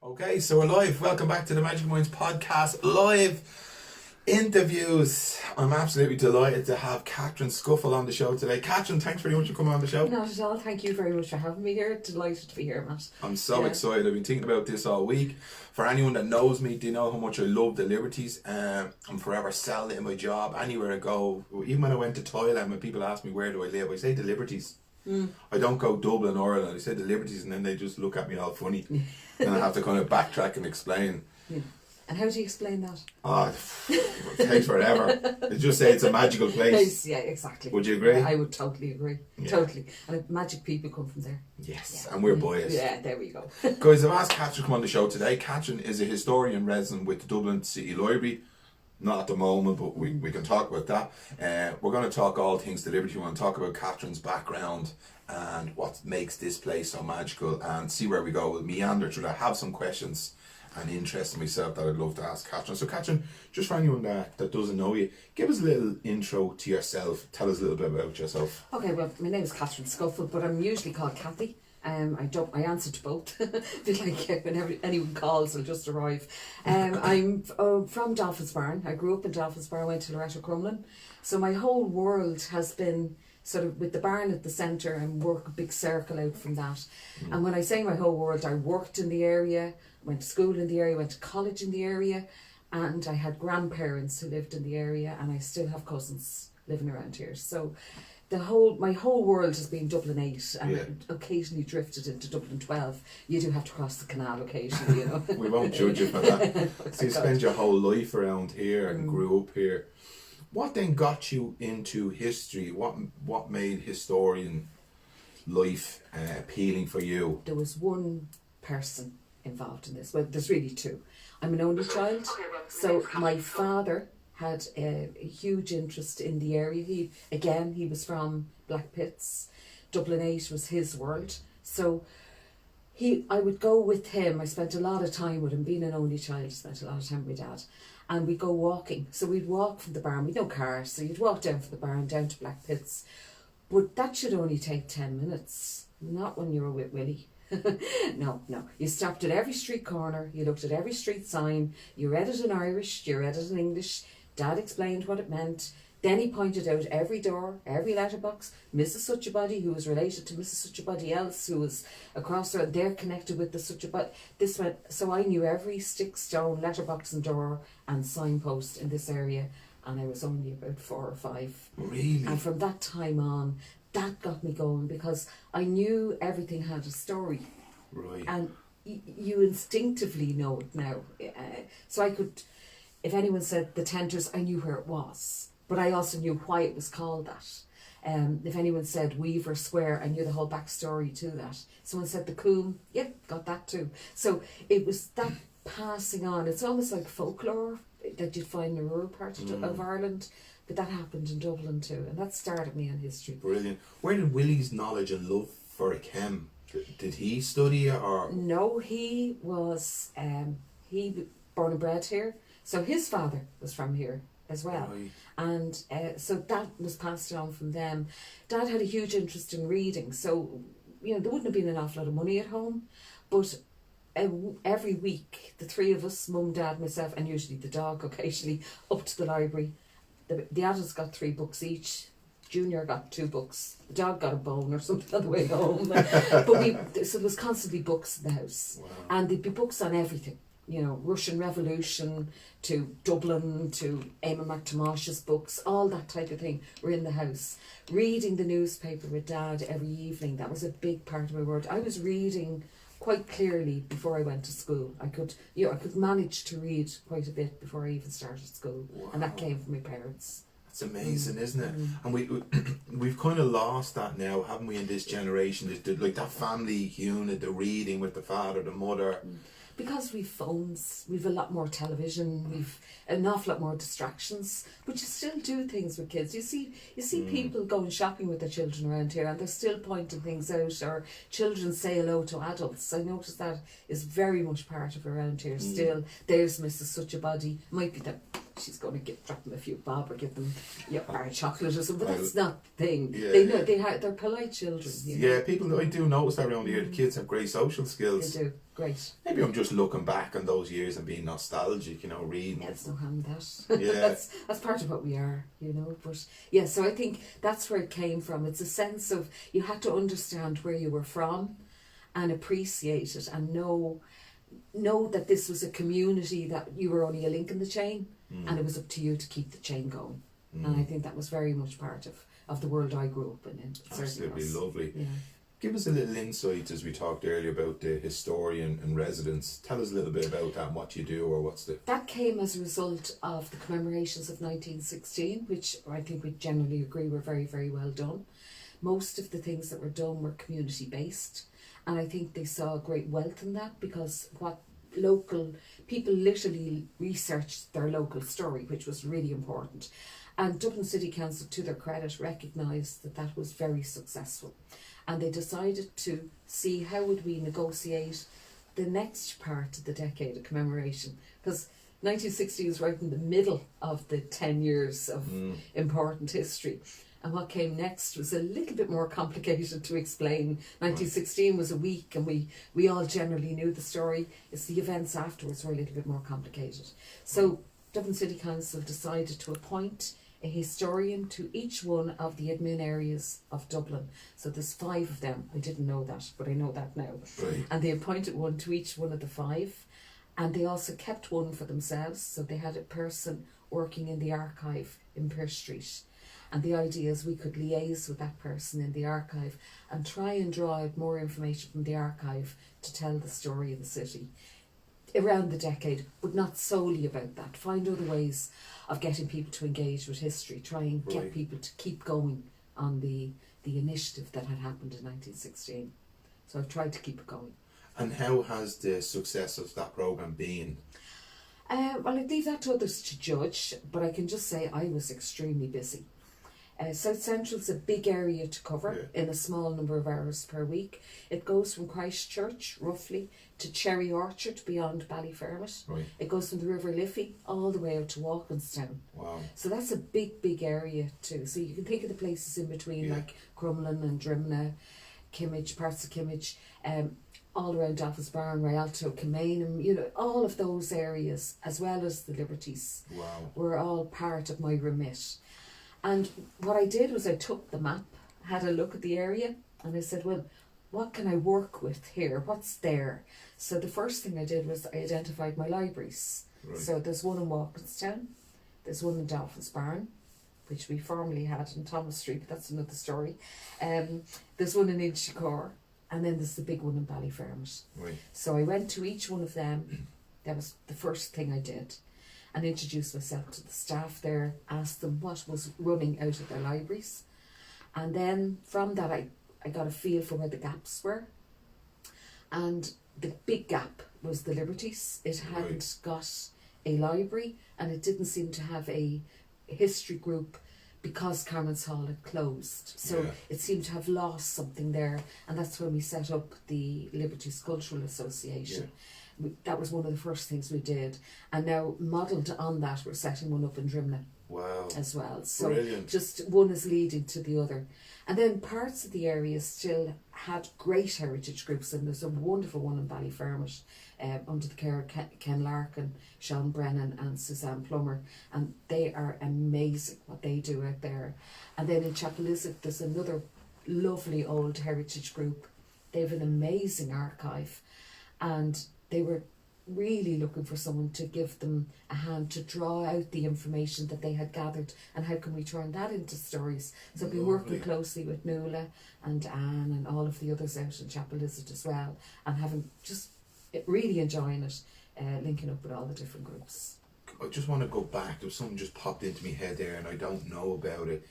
Okay, so we're live. Welcome back to the Magic Minds podcast. Live interviews. I'm absolutely delighted to have Catherine Scuffle on the show today. Catherine, thanks very much for coming on the show. Not at all. Thank you very much for having me here. Delighted to be here, Matt. I'm so excited. I've been thinking about this all week. For anyone that knows me, they know how much I love the liberties. I'm forever selling it in my job. Anywhere I go, even when I went to Thailand, when people ask me where do I live, I say the liberties. I don't go Dublin, Ireland. I say the liberties, and then they just look at me all funny. And I have to kind of backtrack and explain. Yeah. And how do you explain that? Oh, it takes forever. They just say it's a magical place. Yeah, exactly. Would you agree? I would totally agree. Yeah. Totally. And magic people come from there. Yes, yeah. And we're biased. Yeah, there we go. Guys, I've asked Catherine to come on the show today. Catherine is a historian resident with the Dublin City Library. Not at the moment, but we can talk about that. We're going to talk all things to liberty. We want to talk about Catherine's background and what makes this place so magical and see where we go. We'll meander through that. I have some questions and interest in myself that I'd love to ask Catherine. So Catherine, just for anyone that doesn't know you, give us a little intro to yourself. Tell us a little bit about yourself. Okay, well, my name is Catherine Scuffle, but I'm usually called Cathy. I answer to both. Like whenever anyone calls, I'll just arrive. I'm from Dolphinsbarn. I grew up in Dolphinsbarn. I went to Loretto Crumlin. So my whole world has been sort of with the barn at the centre and work a big circle out from that. And when I say my whole world, I worked in the area, went to school in the area, went to college in the area, and I had grandparents who lived in the area, and I still have cousins living around here. So my whole world has been Dublin 8 and occasionally drifted into Dublin 12. You do have to cross the canal occasionally, you know. We won't judge you for that. So you spent your whole life around here and grew up here. What then got you into history? What made historian life appealing for you? There was one person involved in this. Well, there's really two. I'm an only child, so my father had a huge interest in the area. He was from Black Pits. Dublin 8 was his world. So I would go with him. I spent a lot of time with him. Being an only child, I spent a lot of time with my dad. And we'd go walking. So we'd walk from the barn. We'd no cars, so you'd walk down from the barn, down to Black Pits. But that should only take 10 minutes. Not when you were with Willie. No. You stopped at every street corner. You looked at every street sign. You read it in Irish. You read it in English. Dad explained what it meant. Then he pointed out every door, every letterbox. Mrs. Such-a-Body, who was related to Mrs. Such-a-Body else, who was across the road. They're connected with the Such-a-Body. This went, so I knew every stick, stone, letterbox and door and signpost in this area. And I was only about 4 or 5. Really? And from that time on, that got me going because I knew everything had a story. Right. And you instinctively know it now. So I could... If anyone said the Tenters, I knew where it was. But I also knew why it was called that. If anyone said Weaver Square, I knew the whole backstory to that. Someone said the Coombe, got that too. So it was that passing on. It's almost like folklore that you'd find in the rural part of Ireland. But that happened in Dublin too. And that started me on history. Brilliant. Where did Willie's knowledge and love for it come? Did he study it or...? No, he was born and bred here. So his father was from here as well. Right. And so that was passed on from them. Dad had a huge interest in reading. So, there wouldn't have been an awful lot of money at home. But every week, the three of us, mum, dad, myself, and usually the dog occasionally, up to the library. The adults got 3 books each. Junior got 2 books. The dog got a bone or something on the way home. So there was constantly books in the house. Wow. And there'd be books on everything. Russian Revolution to Dublin to Eamon McTamash's books, all that type of thing were in the house. Reading the newspaper with Dad every evening, that was a big part of my world. I was reading quite clearly before I went to school. I could manage to read quite a bit before I even started school. Wow. And that came from my parents. That's amazing, isn't it? And we've kind of lost that now, haven't we, in this generation? Like that family unit, the reading with the father, the mother. Because we've phones, we've a lot more television, we've an awful lot more distractions, but you still do things with kids. You see people going shopping with their children around here and they're still pointing things out, or children say hello to adults. I notice that is very much part of around here still. There's Mrs. Such-a-Body, might be that she's going to drop them a few bob or give them a bar of chocolate or something. But that's not the thing. Yeah, they know they're polite children. You know? Yeah, people, I do notice that around here. The kids have great social skills. They do. Great. Maybe I'm just looking back on those years and being nostalgic, you know, reading. Yeah, there's no harm in that. Yeah. that's part of what we are, you know. But yeah, so I think that's where it came from. It's a sense of you had to understand where you were from and appreciate it and know that this was a community that you were only a link in the chain, and it was up to you to keep the chain going. And I think that was very much part of the world I grew up in. It Absolutely lovely. Yeah. Give us a little insight, as we talked earlier about the historian and residence. Tell us a little bit about that and what you do, or what's the... That came as a result of the commemorations of 1916, which I think we generally agree were very, very well done. Most of the things that were done were community based, and I think they saw great wealth in that, because what local people literally researched their local story, which was really important. And Dublin City Council, to their credit, recognised that that was very successful. And they decided to see how would we negotiate the next part of the decade of commemoration. Because 1960 is right in the middle of the 10 years of important history. And what came next was a little bit more complicated to explain. 1916 was a week, and we all generally knew the story. It's the events afterwards were a little bit more complicated. So Dublin City Council decided to appoint a historian to each one of the admin areas of Dublin. So there's 5 of them. I didn't know that, but I know that now. Right. And they appointed one to each one of the 5. And they also kept one for themselves. So they had a person working in the archive in Pearse Street. And the idea is we could liaise with that person in the archive and try and draw out more information from the archive to tell the story of the city around the decade, but not solely about that. Find other ways of getting people to engage with history, try and get people to keep going on the initiative that had happened in 1916. So I've tried to keep it going. And how has the success of that programme been? Well, I'd leave that to others to judge, but I can just say I was extremely busy. South Central's a big area to cover in a small number of hours per week. It goes from Christchurch, roughly, to Cherry Orchard beyond Ballyfermot. Right. It goes from the River Liffey all the way out to Walkinstown. Wow. So that's a big, big area too. So you can think of the places in between, like Crumlin and Drimna, Kimmage, parts of Kimmage, all around Daffelsbarn, Rialto, Kilmainham, you know, all of those areas, as well as the Liberties, were all part of my remit. And what I did was I took the map, had a look at the area, and I said, well, what can I work with here? What's there? So the first thing I did was I identified my libraries. Right. So there's one in Walkinstown, there's one in Daffelsbarn, which we formerly had in Thomas Street, but that's another story. There's one in Inchicore, and then there's the big one in Ballyfermot. Right. So I went to each one of them. That was the first thing I did. And introduced myself to the staff there, asked them what was running out of their libraries. And then from that I got a feel for where the gaps were. And the big gap was the Liberties. It hadn't got a library, and it didn't seem to have a history group because Carmen's Hall had closed. So it seemed to have lost something there, and that's when we set up the Liberties Cultural Association. That was one of the first things we did, and now modelled on that we're setting one up in Drimna as well. So brilliant. Just one is leading to the other. And then parts of the area still had great heritage groups, and there's a wonderful one in Ballyfermot under the care of Ken Larkin, Sean Brennan and Suzanne Plummer, and they are amazing what they do out there. And then in Chapelizod there's another lovely old heritage group. They have an amazing archive, and they were really looking for someone to give them a hand to draw out the information that they had gathered, and how can we turn that into stories. So I've been working closely with Nuala and Anne and all of the others out in Chapelizod as well, and having just really enjoying it, linking up with all the different groups. I just want to go back. There was something just popped into my head there and I don't know about it.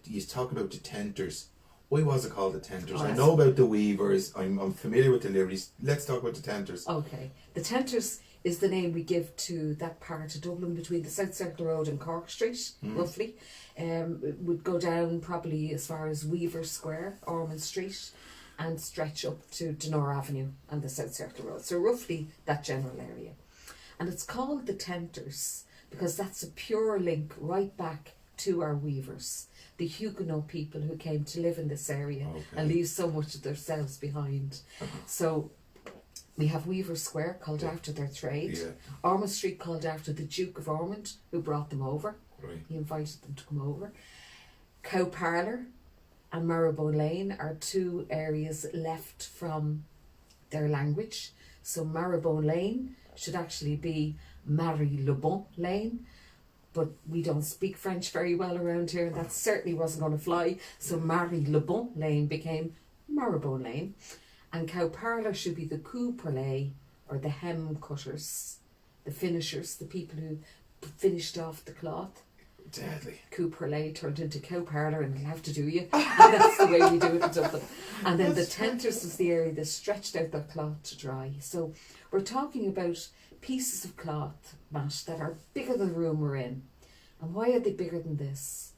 You talk about the tenters. Why was it called the tenters? I know about the weavers. I'm familiar with the Liberties. Let's talk about the tenters. Okay. The tenters is the name we give to that part of Dublin between the South Circle Road and Cork Street, roughly. It would go down probably as far as Weaver Square, Ormond Street, and stretch up to Denora Avenue and the South Circle Road. So roughly that general area. And it's called the tenters because that's a pure link right back to our weavers, the Huguenot people who came to live in this area and leave so much of themselves behind. So we have Weaver Square, called after their trade. Ormond Street, called after the Duke of Ormond, who brought them over. He invited them to come over. Cow Parlour and Marrowbone Lane are two areas left from their language. So Marrowbone Lane should actually be Marie-le-Bon Lane, but we don't speak French very well around here, and that certainly wasn't going to fly. So Marie-le-Bon Lane became Marrowbone Lane. And Cow Parlour should be the couperlé, or the hem cutters, the finishers, the people who finished off the cloth. Deadly. Couperlé turned into Cow Parlour, and it'll have to do you. And that's the way we do it in Dublin. And then the tenters was the area that stretched out their cloth to dry. So we're talking about pieces of cloth, Matt, that are bigger than the room we're in. And why are they bigger than this?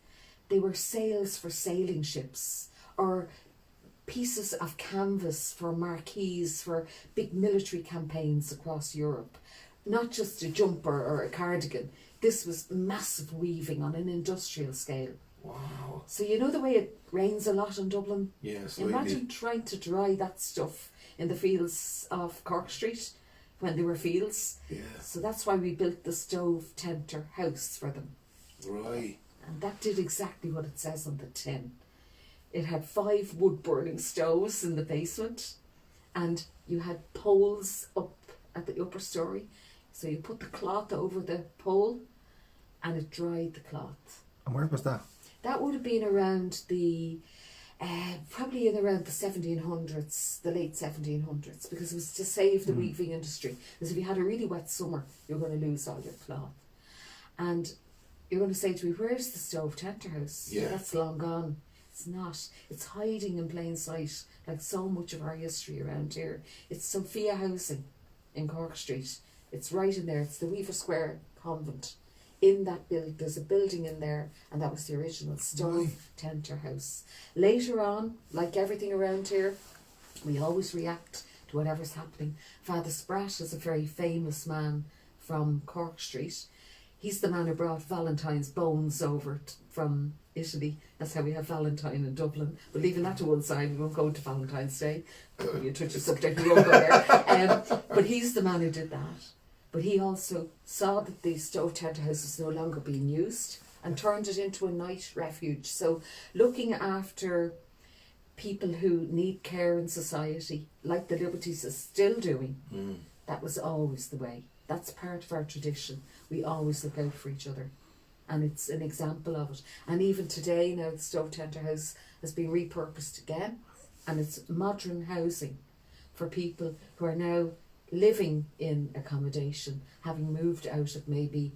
They were sails for sailing ships, or pieces of canvas for marquees for big military campaigns across Europe. Not just a jumper or a cardigan. This was massive weaving on an industrial scale. Wow. So you know the way it rains a lot in Dublin? Yes. Imagine trying to dry that stuff in the fields of Cork Street when they were fields. Yeah. So that's why we built the stove tenter house for them. Right. And that did exactly what it says on the tin. It had 5 wood-burning stoves in the basement, and you had poles up at the upper story. So you put the cloth over the pole, and it dried the cloth. And where was that? That would have been around the, probably in around the 1700s, the late 1700s, because it was to save the weaving industry. Because if you had a really wet summer, you're going to lose all your cloth. And you're going to say to me, where's the stove tenter house? Yeah. That's long gone. It's not. It's hiding in plain sight, like so much of our history around here. It's Sophia Housing in Cork Street. It's right in there. It's the Weaver Square Convent. In that building, there's a building in there, and that was the original stove tenter house. Later on, like everything around here, we always react to whatever's happening. Father Spratt is a very famous man from Cork Street. He's the man who brought Valentine's bones over from Italy. That's how we have Valentine in Dublin. But leaving that to one side, we won't go into Valentine's Day. You touch a subject, we won't go there. But he's the man who did that. But he also saw that the stove tenter house was no longer being used and turned it into a night refuge. So looking after people who need care in society, like the Liberties is still doing, that was always the way. That's part of our tradition. We always look out for each other. And it's an example of it. And even today now, the stove tenter house has been repurposed again. And it's modern housing for people who are now living in accommodation, having moved out of maybe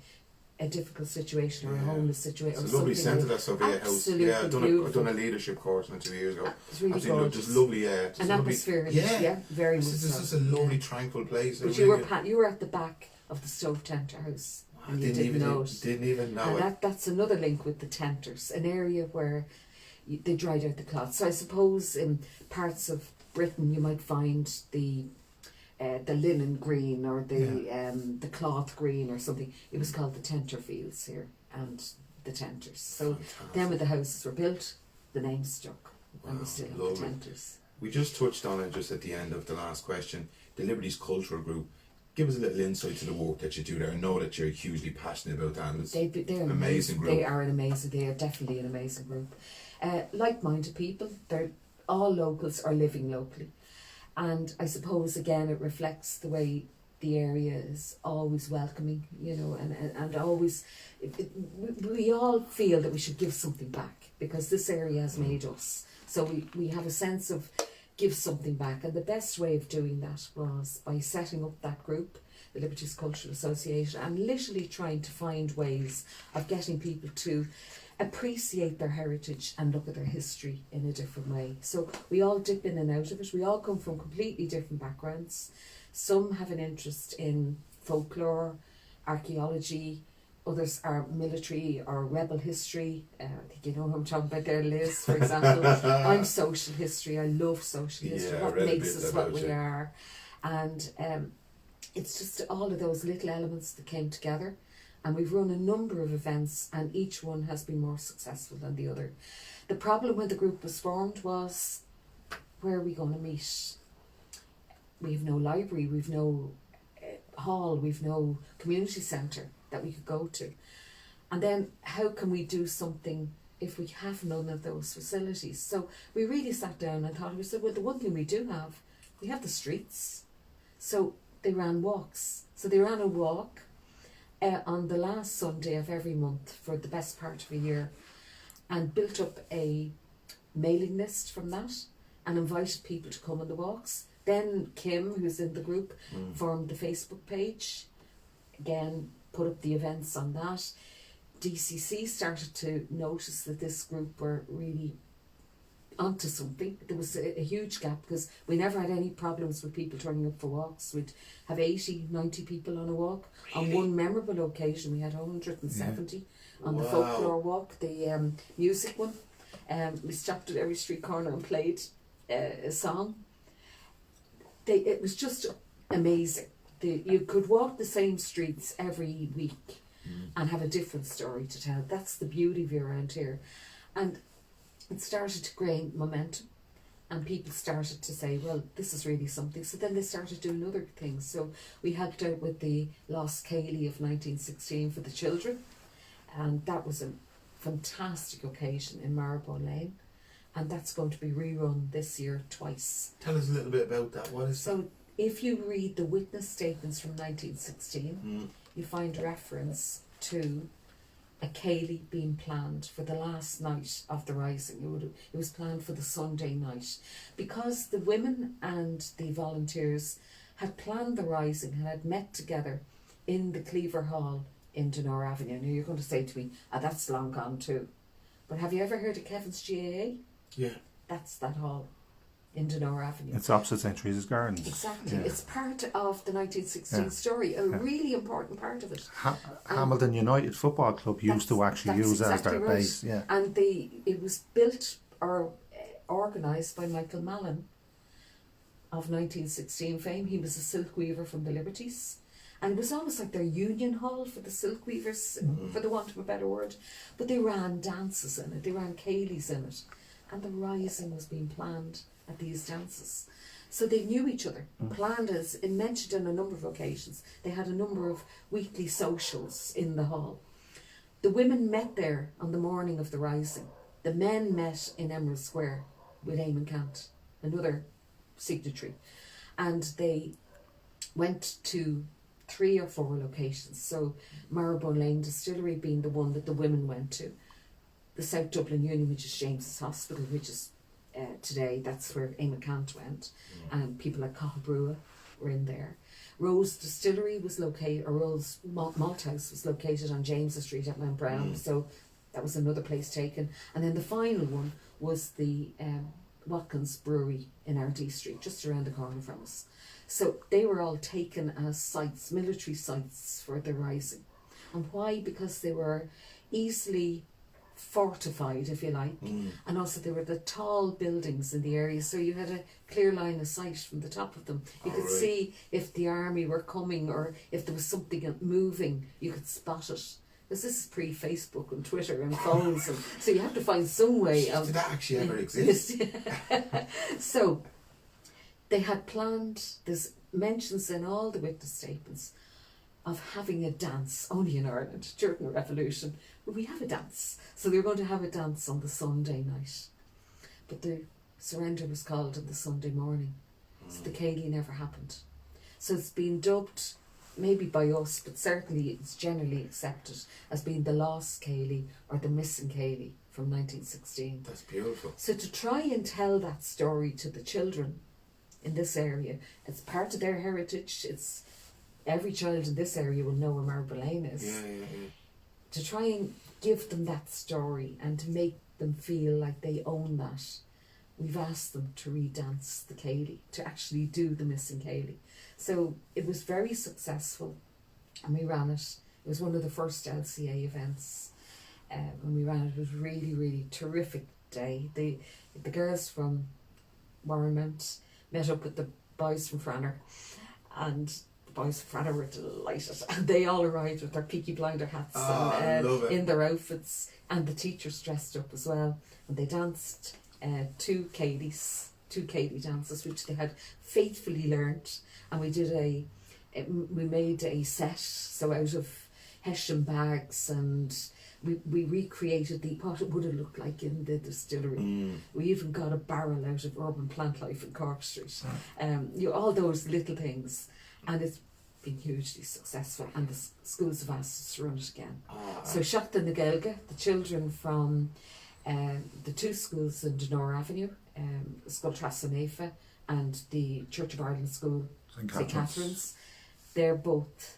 a difficult situation or a homeless situation. It's a lovely centre, that Sophia House. Yeah, I've done a leadership course 2 years ago. It's really gorgeous. Just lovely, an atmosphere. Yeah, very much. This is a lovely, tranquil place. But you were at the back of the stove tenter house. And you didn't know it. Didn't even know and it. That's another link with the tenters, an area where they dried out the cloth. So I suppose in parts of Britain you might find the linen green or the cloth green or something. It was called the tenter fields here and the tenters. So then when the houses were built, the name stuck. And we still have the tenters. We just touched on it just at the end of the last question. The Liberties Cultural Group. Give us a little insight to the work that you do there. I know that you're hugely passionate about that. They're an amazing group. They are definitely an amazing group. Like-minded people. They're all locals or living locally. And I suppose, again, it reflects the way the area is always welcoming, and always, we all feel that we should give something back because this area has made us. So we have a sense of give something back. And the best way of doing that was by setting up that group, the Liberties Cultural Association, and literally trying to find ways of getting people to appreciate their heritage and look at their history in a different way. So we all dip in and out of it. We all come from completely different backgrounds. Some have an interest in folklore, archaeology, others are military or rebel history. I think you know who I'm talking about there, Liz, for example. I'm social history. I love social history. What makes us what we are. And it's just all of those little elements that came together. And we've run a number of events, and each one has been more successful than the other. The problem when the group was formed was, where are we going to meet? We have no library, we've no hall, we've no community centre that we could go to. And then how can we do something if we have none of those facilities? So we really sat down and thought, we said, well, the one thing we do have, we have the streets. So they ran walks. So they ran a walk on the last Sunday of every month for the best part of a year, and built up a mailing list from that and invited people to come on the walks. Then Kim, who's in the group, formed the Facebook page, again put up the events on that. DCC started to notice that this group were really onto something. There was a huge gap, because we never had any problems with people turning up for walks. We'd have 80, 90 people on a walk. Really? On one memorable occasion we had 170 on the folklore walk, the music one. We stopped at every street corner and played a song. It was just amazing. You could walk the same streets every week and have a different story to tell. That's the beauty of around here. And it started to gain momentum, and people started to say, well, this is really something. So then they started doing other things. So we helped out with the Lost Cayley of 1916 for the children, and that was a fantastic occasion in Marrowbone Lane, and that's going to be rerun this year twice. Tell us a little bit about that. What is so that? If you read the witness statements from 1916, you find reference to a Cayley being planned for the last night of the rising. It was planned for the Sunday night, because the women and the volunteers had planned the rising and had met together in the Cleaver Hall in Dunor Avenue. Now you're going to say to me, that's long gone too. But have you ever heard of Kevin's GAA? Yeah. That's that hall in Dunor Avenue. It's opposite St. Teresa's Gardens. Exactly. Yeah. It's part of the 1916 story, a really important part of it. Hamilton United Football Club used to actually use it as their base. Yeah. And it was built or organised by Michael Mallon of 1916 fame. He was a silk weaver from the Liberties. And it was almost like their union hall for the silk weavers, for the want of a better word. But they ran dances in it, they ran Cayleys in it. And the rising was being planned at these dances. So they knew each other, planned as, and mentioned on a number of occasions. They had a number of weekly socials in the hall. The women met there on the morning of the rising. The men met in Emerald Square with Eamon Cant, another signatory. And they went to 3 or 4 locations. So Marrowbone Lane Distillery being the one that the women went to. The South Dublin Union, which is James's Hospital, which is today, that's where Eamon Cant went, and people like Cathal were in there. Rose Distillery was located, or Rose Malt House was located on James's Street at Mount Brown, so that was another place taken. And then the final one was the Watkins Brewery in RD Street, just around the corner from us. So they were all taken as sites, military sites for the rising. And why? Because they were easily fortified, if you like, and also there were the tall buildings in the area, so you had a clear line of sight from the top of them. You could see if the army were coming, or if there was something moving, you could spot it. Because this is pre-Facebook and Twitter and phones, and so you have to find some way of... Did that actually ever exist? So they had planned, there's mentions in all the witness statements of having a dance, only in Ireland, during the Revolution. We have a dance. So they were going to have a dance on the Sunday night. But the surrender was called on the Sunday morning. So the Cayley never happened. So it's been dubbed, maybe by us, but certainly it's generally accepted as being the lost Cayley or the missing Cayley from 1916. That's beautiful. So to try and tell that story to the children in this area, it's part of their heritage. It's every child in this area will know where Marrowbone Lane is. Yeah. To try and give them that story and to make them feel like they own that, we've asked them to re-dance the Cayley, to actually do the missing Cayley. So it was very successful, and we ran it. It was one of the first LCA events. When we ran it, it was really, really terrific day. The girls from Warrenmount met up with the boys from Franner, and the boys and Franna were delighted, and they all arrived with their Peaky Blinder hats love it. in their outfits, and the teachers dressed up as well, and they danced two Cayley dances which they had faithfully learnt, and we made a set so out of hessian bags, and we recreated what it would have looked like in the distillery. We even got a barrel out of Urban Plant Life in Cork Street. All those little things, and it's been hugely successful, and the schools have asked us to run it again. So Seachtain na Gaeilge, the children from the two schools in Denora Avenue, Scoil Trasanefa and the Church of Ireland School, St Catherine's, they're both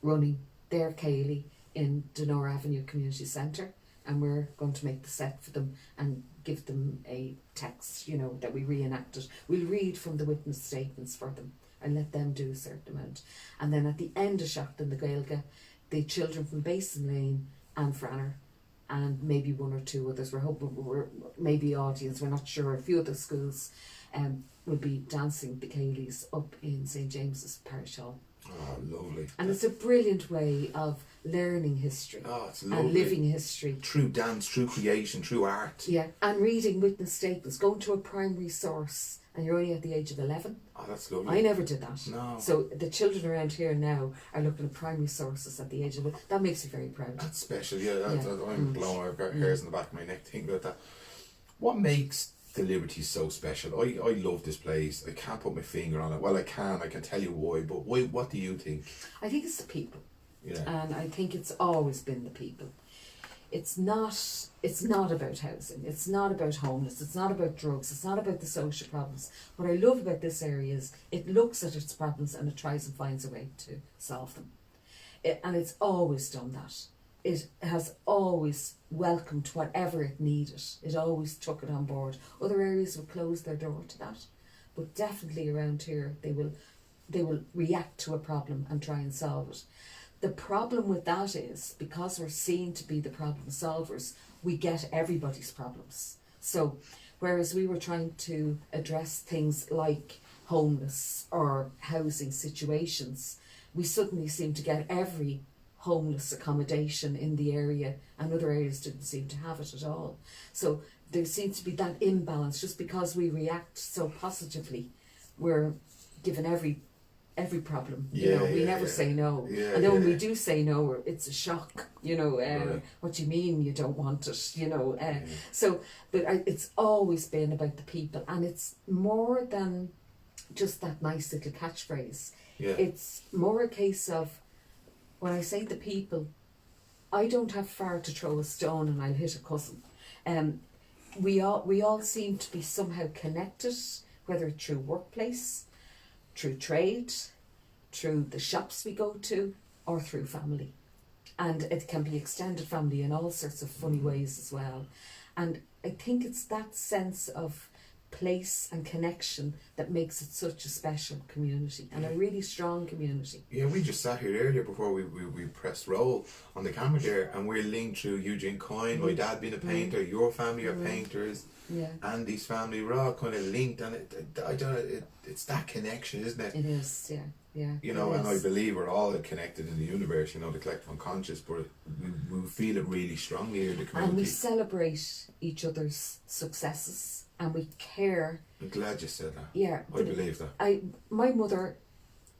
running their Cayley in Denora Avenue Community Centre, and we're going to make the set for them and give them a text, that we reenacted. We'll read from the witness statements for them and let them do a certain amount. And then at the end of Seachtain na Gaeilge, the children from Basin Lane and Franner, and maybe one or two others, we're hoping, maybe audience, we're not sure, a few other schools will be dancing the Cayleys up in St James's Parish Hall. Oh, lovely. And it's a brilliant way of learning history it's lovely. and living history. True dance, true creation, true art. Yeah, and reading witness statements, going to a primary source, and you're only at the age of 11. Oh, that's lovely. I never did that. No. So the children around here now are looking at primary sources at the age of... That makes me very proud. That's special, I'm blown. I've got hairs in the back of my neck thinking about that. What makes the Liberties so special? I love this place. I can't put my finger on it. Well, I can tell you why, but why? What do you think? I think it's the people. Yeah. And I think it's always been the people. It's not about housing, it's not about homeless, it's not about drugs, it's not about the social problems. What I love about this area is it looks at its problems and it tries and finds a way to solve them. And it's always done that. It has always welcomed whatever it needed. It always took it on board. Other areas would close their door to that, but definitely around here they will react to a problem and try and solve it. The problem with that is, because we're seen to be the problem solvers, we get everybody's problems. So, whereas we were trying to address things like homeless or housing situations, we suddenly seem to get every homeless accommodation in the area, and other areas didn't seem to have it at all. So there seems to be that imbalance. Just because we react so positively, we're given every problem. We never say no. And then when we do say no, it's a shock. What do you mean you don't want it? So, but it's always been about the people, and it's more than just that nice little catchphrase. Yeah. It's more a case of, when I say the people, I don't have far to throw a stone and I'll hit a cousin. We all seem to be somehow connected, whether through workplace, through trade, through the shops we go to, or through family. And it can be extended family in all sorts of funny ways as well. And I think it's that sense of place and connection that makes it such a special community, and a really strong community. Yeah, we just sat here earlier before we pressed roll on the camera there, and we're linked through Eugene Coyne, my dad being a painter, your family are painters, Andy's family, we're all kind of linked, and it's that connection, isn't it? It is, yeah. And I believe we're all connected in the universe, the collective unconscious, but we feel it really strongly here in the community. And we celebrate each other's successes, and we care. I'm glad you said that. Yeah. I believe that. My mother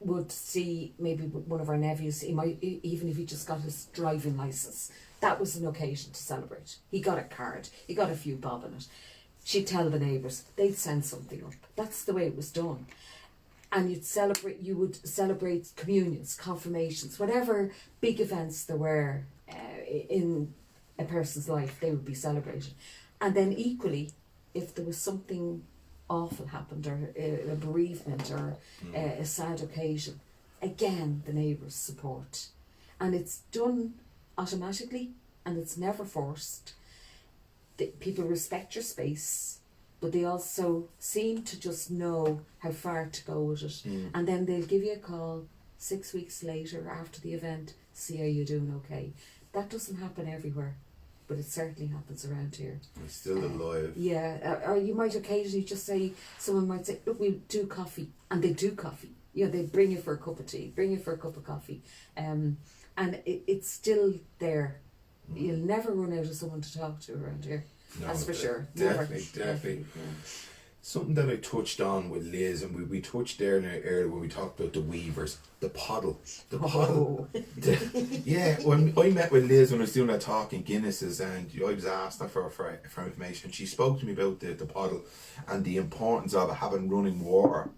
would see maybe one of our nephews, even if he just got his driving licence, that was an occasion to celebrate. He got a card, he got a few bob in it. She'd tell the neighbours, they'd send something up. That's the way it was done. And you would celebrate communions, confirmations, whatever big events there were in a person's life, they would be celebrated. And then equally, if there was something awful happened, or a bereavement, or a sad occasion, again the neighbours support. And it's done automatically, and it's never forced. People respect your space, but they also seem to just know how far to go with it. And then they'll give you a call 6 weeks later after the event, see how you're doing okay. That doesn't happen everywhere, but it certainly happens around here. It's still alive. Yeah, or you might occasionally just say, someone might say, look, we'll do coffee, and they do coffee. You know, they bring you for a cup of tea, bring you for a cup of coffee, and it's still there. You'll never run out of someone to talk to around here. No, that's for sure. Definitely. Something that I touched on with Liz, and we touched there earlier when we talked about the weavers, the poddle. When I met with Liz when I was doing that talk in Guinness's, and I was asked her for information, she spoke to me about the poddle and the importance of having running water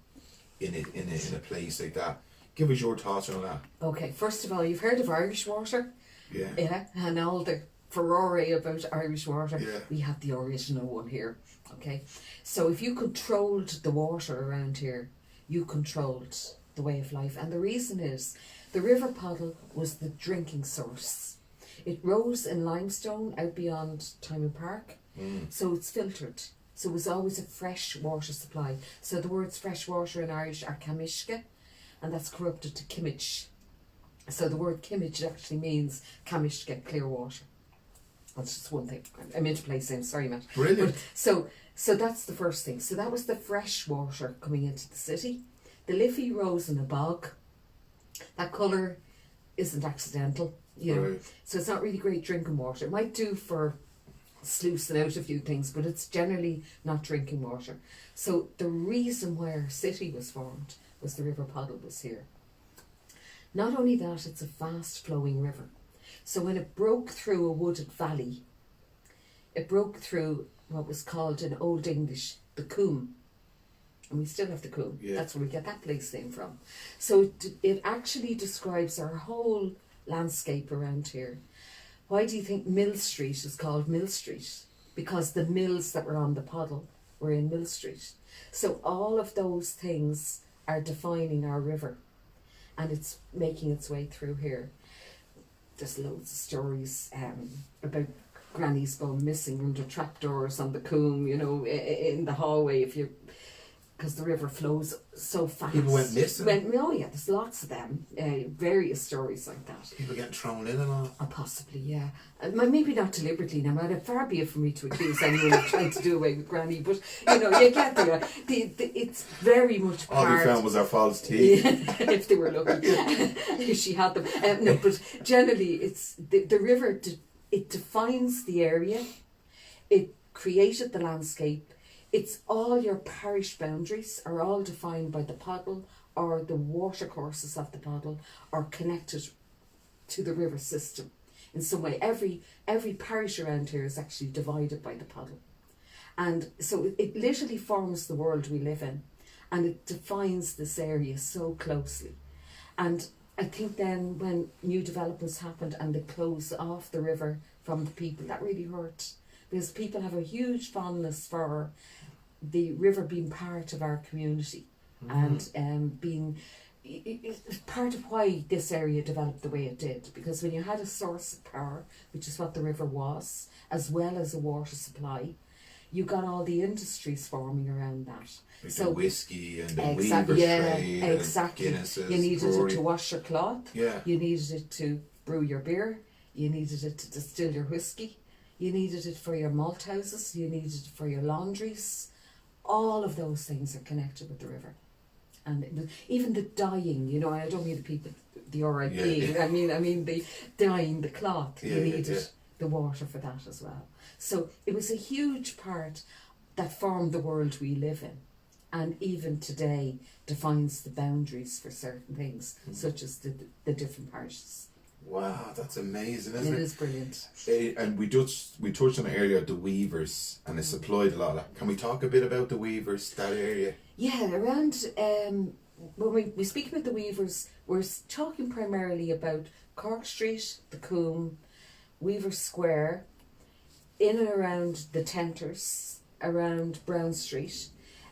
in a place like that. Give us your thoughts on that. Okay, first of all, you've heard of Irish water? Yeah. And all the furore about Irish water. Yeah. We have the original one here. Okay, so if you controlled the water around here, you controlled the way of life. And the reason is, the river Poddle was the drinking source. It rose in limestone out beyond Timon Park, so it's filtered. So it was always a fresh water supply. So the words fresh water in Irish are camishke, and that's corrupted to kimmage. So the word kimmage actually means camishke, clear water. That's just one thing. I'm into place names, sorry, Matt. Brilliant. But, so that's the first thing. So that was the fresh water coming into the city. The Liffey rose in a bog. That colour isn't accidental, you know. Right. So it's not really great drinking water. It might do for sluicing out a few things, but it's generally not drinking water. So the reason why our city was formed was the River Poddle was here. Not only that, it's a fast flowing river. So when it broke through a wooded valley, it broke through what was called in Old English the Coombe. And we still have the Coombe. Yeah. That's where we get that place name from. So it actually describes our whole landscape around here. Why do you think Mill Street is called Mill Street? Because the mills that were on the Poddle were in Mill Street. So all of those things are defining our river, and it's making its way through here. There's loads of stories about grannies going missing under trapdoors on the Coombe, you know, in the hallway, because the river flows so fast. People went missing? Oh yeah, there's lots of them. Various stories like that. People getting thrown in and all? Or possibly, yeah. Maybe not deliberately now. Far be it from me to accuse anyone of trying to do away with Granny, but you know, you get the it's very much part. All we found was our false teeth. If they were lucky, if she had them. No, but generally, it's the river. It defines the area. It created the landscape. It's all your parish boundaries are all defined by the Poddle, or the water courses of the Poddle are connected to the river system in some way. Every parish around here is actually divided by the Poddle. And so it literally forms the world we live in, and it defines this area so closely. And I think then when new developments happened and they closed off the river from the people, that really hurt, because people have a huge fondness for the river being part of our community, and being it's part of why this area developed the way it did, because when you had a source of power, which is what the river was, as well as a water supply, you got all the industries forming around that. Like so the whiskey and the weavers trade exactly. and Guinness's, you needed brewery. it to wash your cloth. Yeah. You needed it to brew your beer. You needed it to distill your whiskey. You needed it for your malt houses. You needed it for your laundries. All of those things are connected with the river. And even the dyeing, you know, I don't mean the people, the RIP, Yeah. I mean the dyeing the cloth. Yeah, You needed yeah. the water for that as well. So it was a huge part that formed the world we live in, and even today defines the boundaries for certain things, such as the different parishes. Wow, that's amazing, isn't it? It is brilliant. And we touched on it earlier, the weavers, and it supplied a lot of that. Can we talk a bit about the weavers, that area? Yeah, around when we speak about the weavers, we're talking primarily about Cork Street, the Coombe, Weaver Square, in and around the Tenters, around Brown Street,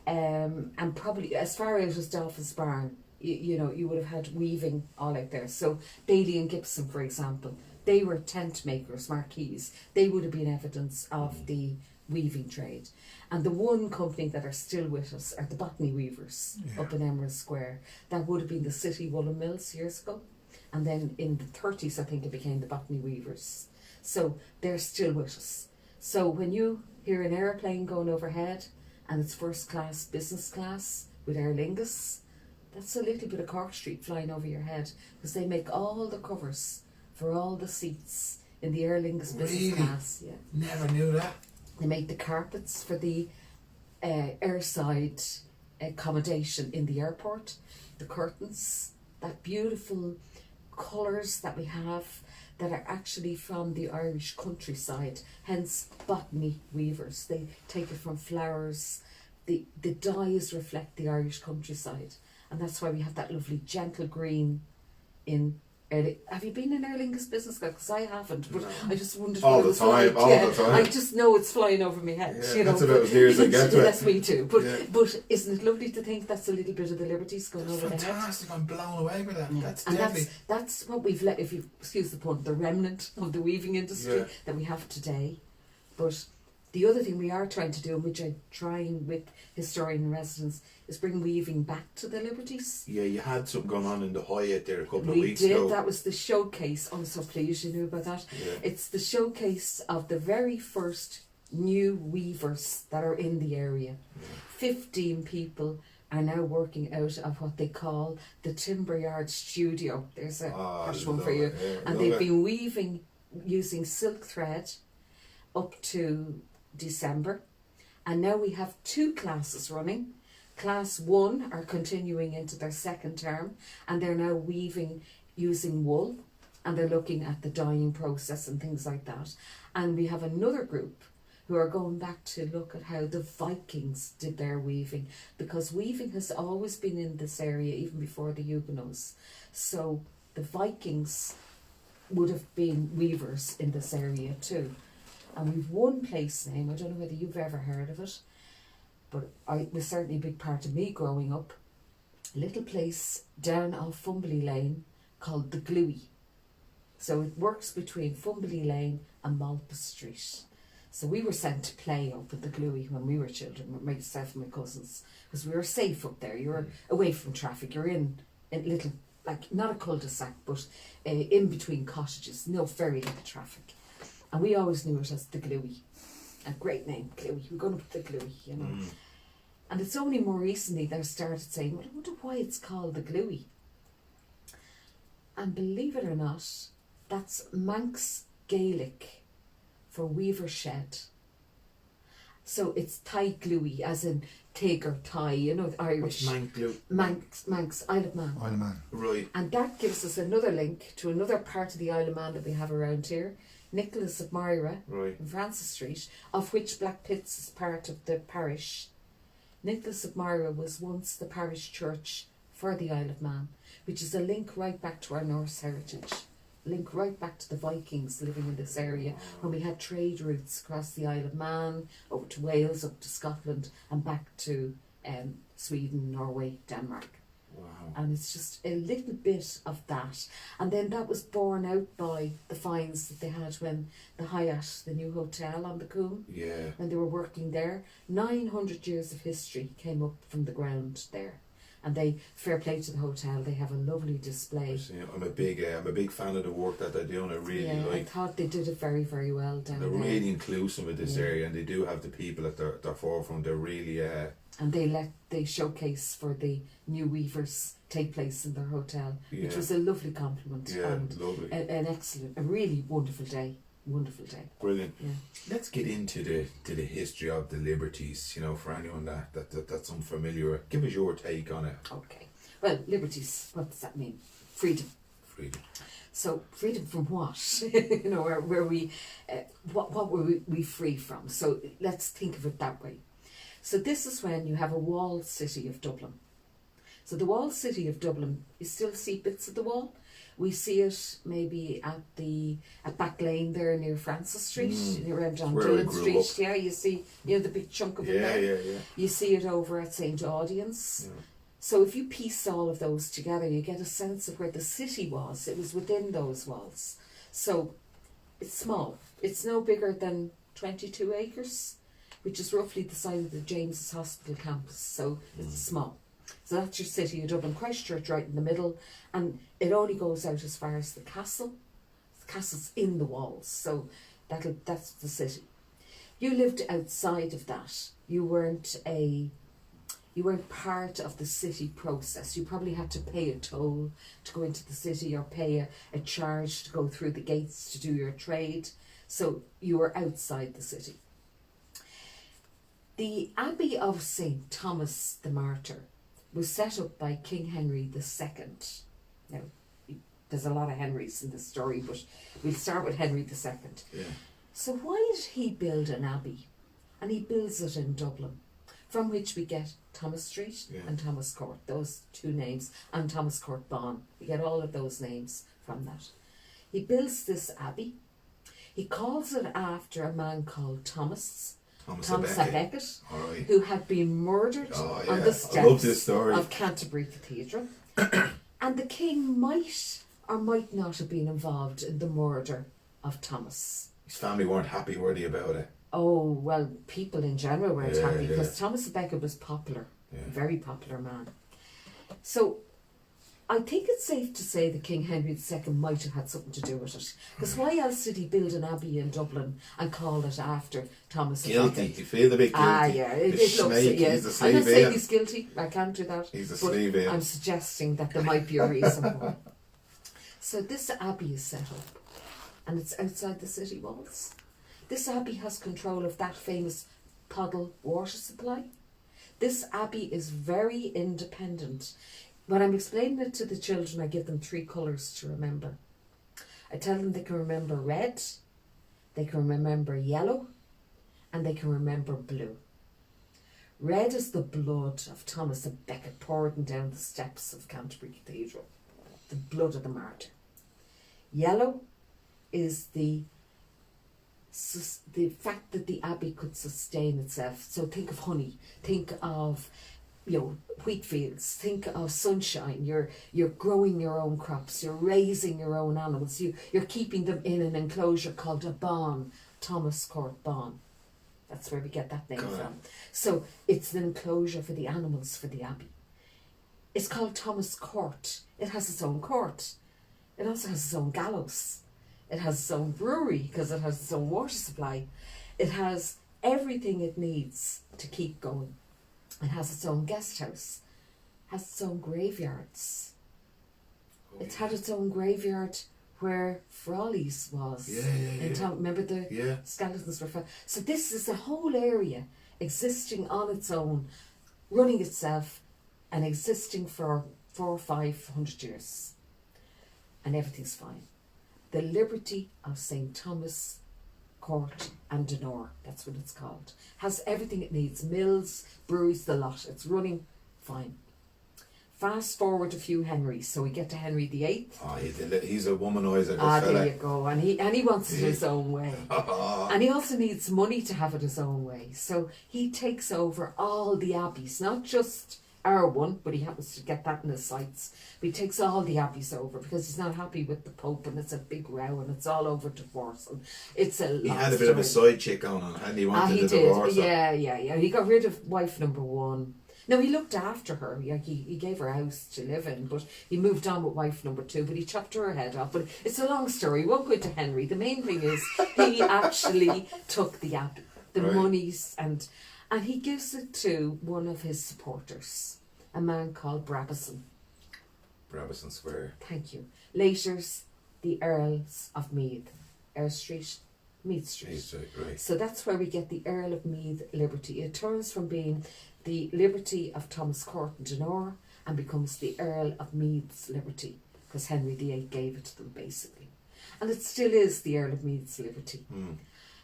and probably as far out as Dolphin's Barn. You know, you would have had weaving all out there. So Daly and Gibson, for example, they were tent makers, marquees. They would have been evidence of the weaving trade. And the one company that are still with us are the Botany Weavers up in Emerald Square. That would have been the City Woolen Mills years ago. And then in the 30s, I think it became the Botany Weavers. So they're still with us. So when you hear an aeroplane going overhead and it's first class, business class with Aer Lingus, That's a little bit of Cork Street flying over your head, because they make all the covers for all the seats in the Aer Lingus business class. Yeah. Never knew that. They make the carpets for the airside accommodation in the airport, the curtains, that beautiful colours that we have that are actually from the Irish countryside, hence botany weavers. They take it from flowers. The dyes reflect the Irish countryside, and that's why we have that lovely gentle green in. Have you been in Aer Lingus business class? Because I haven't, but I just wondered all what it the was time, like. all the time. I just know it's flying over my head. Yeah, you know, that's about as near as I get to it. That's me too. But Yeah. but isn't it lovely to think that's a little bit of the liberties going over the head? Fantastic! I'm blown away with that. Yeah. That's And deadly. that's what we've let, if you excuse the pun, the remnant of the weaving industry that we have today. But the other thing we are trying to do, and which I'm trying with historian in residence, is bring weaving back to the liberties. Yeah, you had something going on in the Hyatt there a couple of We weeks did. ago. That was the showcase. I'm so pleased you knew about that. Yeah. It's the showcase of the very first new weavers that are in the area. 15 people are now working out of what they call the Timber Yard Studio. There's a British one for you. And they've been weaving using silk thread up to December. And now we have 2 classes running. Class 1 are continuing into their second term, and they're now weaving using wool, and they're looking at the dyeing process and things like that. And we have another group who are going back to look at how the Vikings did their weaving, because weaving has always been in this area even before the Huguenots. So the Vikings would have been weavers in this area too. And we've one place name, I don't know whether you've ever heard of it, but it was certainly a big part of me growing up. A little place down off Fumbley Lane called the Gluey. So it works between Fumbley Lane and Malpa Street. So we were sent to play up at the Gluey when we were children, with myself and my cousins, because we were safe up there. You were away from traffic. You're in a little, like, not a cul-de-sac, but in between cottages. No, very little traffic. And we always knew it as the Gluey. A great name, Gluey. We're going up the Gluey, you know. And it's only more recently they started saying, well, I wonder why it's called the Gluey. And believe it or not, that's Manx Gaelic for weaver shed. So it's Thai Gluey, as in Tig or Thai, you know, Irish. What's Manx, Isle of Man. Isle of Man. Right. And that gives us another link to another part of the Isle of Man that we have around here, Nicholas of Myra, Right. in Francis Street, of which Black Pitts is part of the parish. Nicholas of Myra was once the parish church for the Isle of Man, which is a link right back to our Norse heritage, link right back to the Vikings living in this area, when we had trade routes across the Isle of Man, over to Wales, up to Scotland, and back to Sweden, Norway, Denmark. Wow. And it's just a little bit of that. And then that was borne out by the finds that they had when the Hyatt, the new hotel on the Coombe, Yeah. when they were working there. 900 years of history came up from the ground there. And they, fair play to the hotel, they have a lovely display. See, I'm a big fan of the work that they do, and I really I like. thought they did it very, very well down They're there. really inclusive with this area, and they do have the people at their forefront. They're really And they let the showcase for the new weavers take place in their hotel, which was a lovely compliment. Yeah, and lovely. an excellent, a really wonderful day. Wonderful day. Brilliant. Yeah. Let's get into the history of the liberties. You know, for anyone that's unfamiliar, give us your take on it. Okay. Well, liberties. What does that mean? Freedom. Freedom. So freedom from what? You know, where we, what were we free from? So let's think of it that way. So this is when you have a walled city of Dublin. So the walled city of Dublin, you still see bits of the wall. We see it maybe at Back Lane there near Francis Street, around John Where I Dillon grew Street. up. Yeah, you see, the big chunk of it there. Yeah. You see it over at St. Audience. Yeah. So if you piece all of those together, you get a sense of where the city was. It was within those walls. So it's small. It's no bigger than 22 acres, which is roughly the size of the James's Hospital campus. So it's small. So that's your city of Dublin. Christchurch right in the middle, and it only goes out as far as the castle. The castle's in the walls, so that's the city. You lived outside of that. You weren't You weren't part of the city process. You probably had to pay a toll to go into the city or pay a charge to go through the gates to do your trade. So you were outside the city. The Abbey of St. Thomas the Martyr was set up by King Henry II. Now, there's a lot of Henrys in this story, but we'll start with Henry II. Yeah. So why did he build an abbey? And he builds it in Dublin, from which we get Thomas Street and Thomas Court, those two names, and Thomas Court Bawn. We get all of those names from that. He builds this abbey. He calls it after a man called Thomas à Becket, right. who had been murdered on the steps of Canterbury Cathedral. And the king might or might not have been involved in the murder of Thomas. His family weren't happy, were they, about it? Oh, well, people in general weren't happy because yeah. Thomas à Becket was popular, Yeah. a very popular man. So I think it's safe to say that King Henry II might have had something to do with it. Because why else did he build an abbey in Dublin and call it after Thomas à Becket? Guilty. You feel a bit guilty. Ah, yeah. It looks it, yes. He's a slave. I'm not saying he's guilty. I can't do that. He's a but slave. I'm suggesting that there might be a reason why. So this abbey is set up and it's outside the city walls. This abbey has control of that famous Poddle water supply. This abbey is very independent. When I'm explaining it to the children, I give them 3 colours to remember. I tell them they can remember red, they can remember yellow, and they can remember blue. Red is the blood of Thomas à Becket pouring down the steps of Canterbury Cathedral, the blood of the martyr. Yellow is the fact that the abbey could sustain itself. So think of honey, think of wheat fields, think of sunshine. You're growing your own crops, you're raising your own animals, you're keeping them in an enclosure called a bawn, Thomas Court Bawn. That's where we get that name from. So it's an enclosure for the animals for the abbey. It's called Thomas Court. It has its own court. It also has its own gallows. It has its own brewery because it has its own water supply. It has everything it needs to keep going. It has its own guest house, has its own graveyards. It's had its own graveyard where Frawley's was. Remember the skeletons were found. So this is a whole area existing on its own, running itself and existing for 400 or 500 years. And everything's fine. The Liberty of St. Thomas Court and Donore, that's what it's called. Has everything it needs, mills, breweries, the lot. It's running fine. Fast forward a few Henrys, so we get to Henry VIII. Oh, he's a womanizer, this fella. There you go. And he wants it his own way. And he also needs money to have it his own way. So he takes over all the abbeys, not just our one, but he happens to get that in his sights. But he takes all the abbeys over because he's not happy with the Pope, and it's a big row, and it's all over divorce, and it's a. He had a bit of a side chick on him, and he wanted a divorce. Yeah. He got rid of wife number 1. No, he looked after her. Yeah, he gave her a house to live in, but he moved on with wife number 2. But he chopped her head off. But it's a long story. We won't go into Henry. The main thing is he actually took the abbey, the monies, and he gives it to one of his supporters, a man called Brabazon. Brabazon Square. Thank you. Later's the Earls of Meath. Earl Street, Meath Street. Meath Street, right. So that's where we get the Earl of Meath Liberty. It turns from being the Liberty of Thomas Court and Donore and becomes the Earl of Meath's Liberty because Henry VIII gave it to them basically. And it still is the Earl of Meath's Liberty.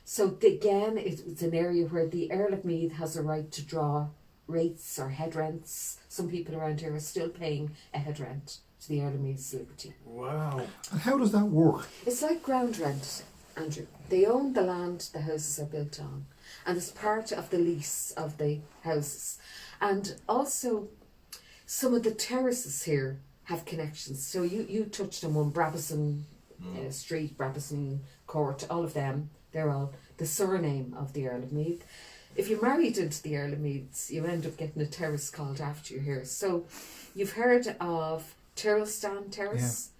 So again, it's an area where the Earl of Meath has a right to draw rates or head rents. Some people around here are still paying a head rent to the Earl of Meath's Liberty. Wow. And how does that work? It's like ground rent, Andrew. They own the land the houses are built on, and it's part of the lease of the houses. And also, some of the terraces here have connections. So you touched on one, Brabazon Street, Brabazon Court, all of them, they're all the surname of the Earl of Meath. If you're married into the Earl of Meaths, you end up getting a terrace called after you here. So you've heard of Tyrrellstan Terrace.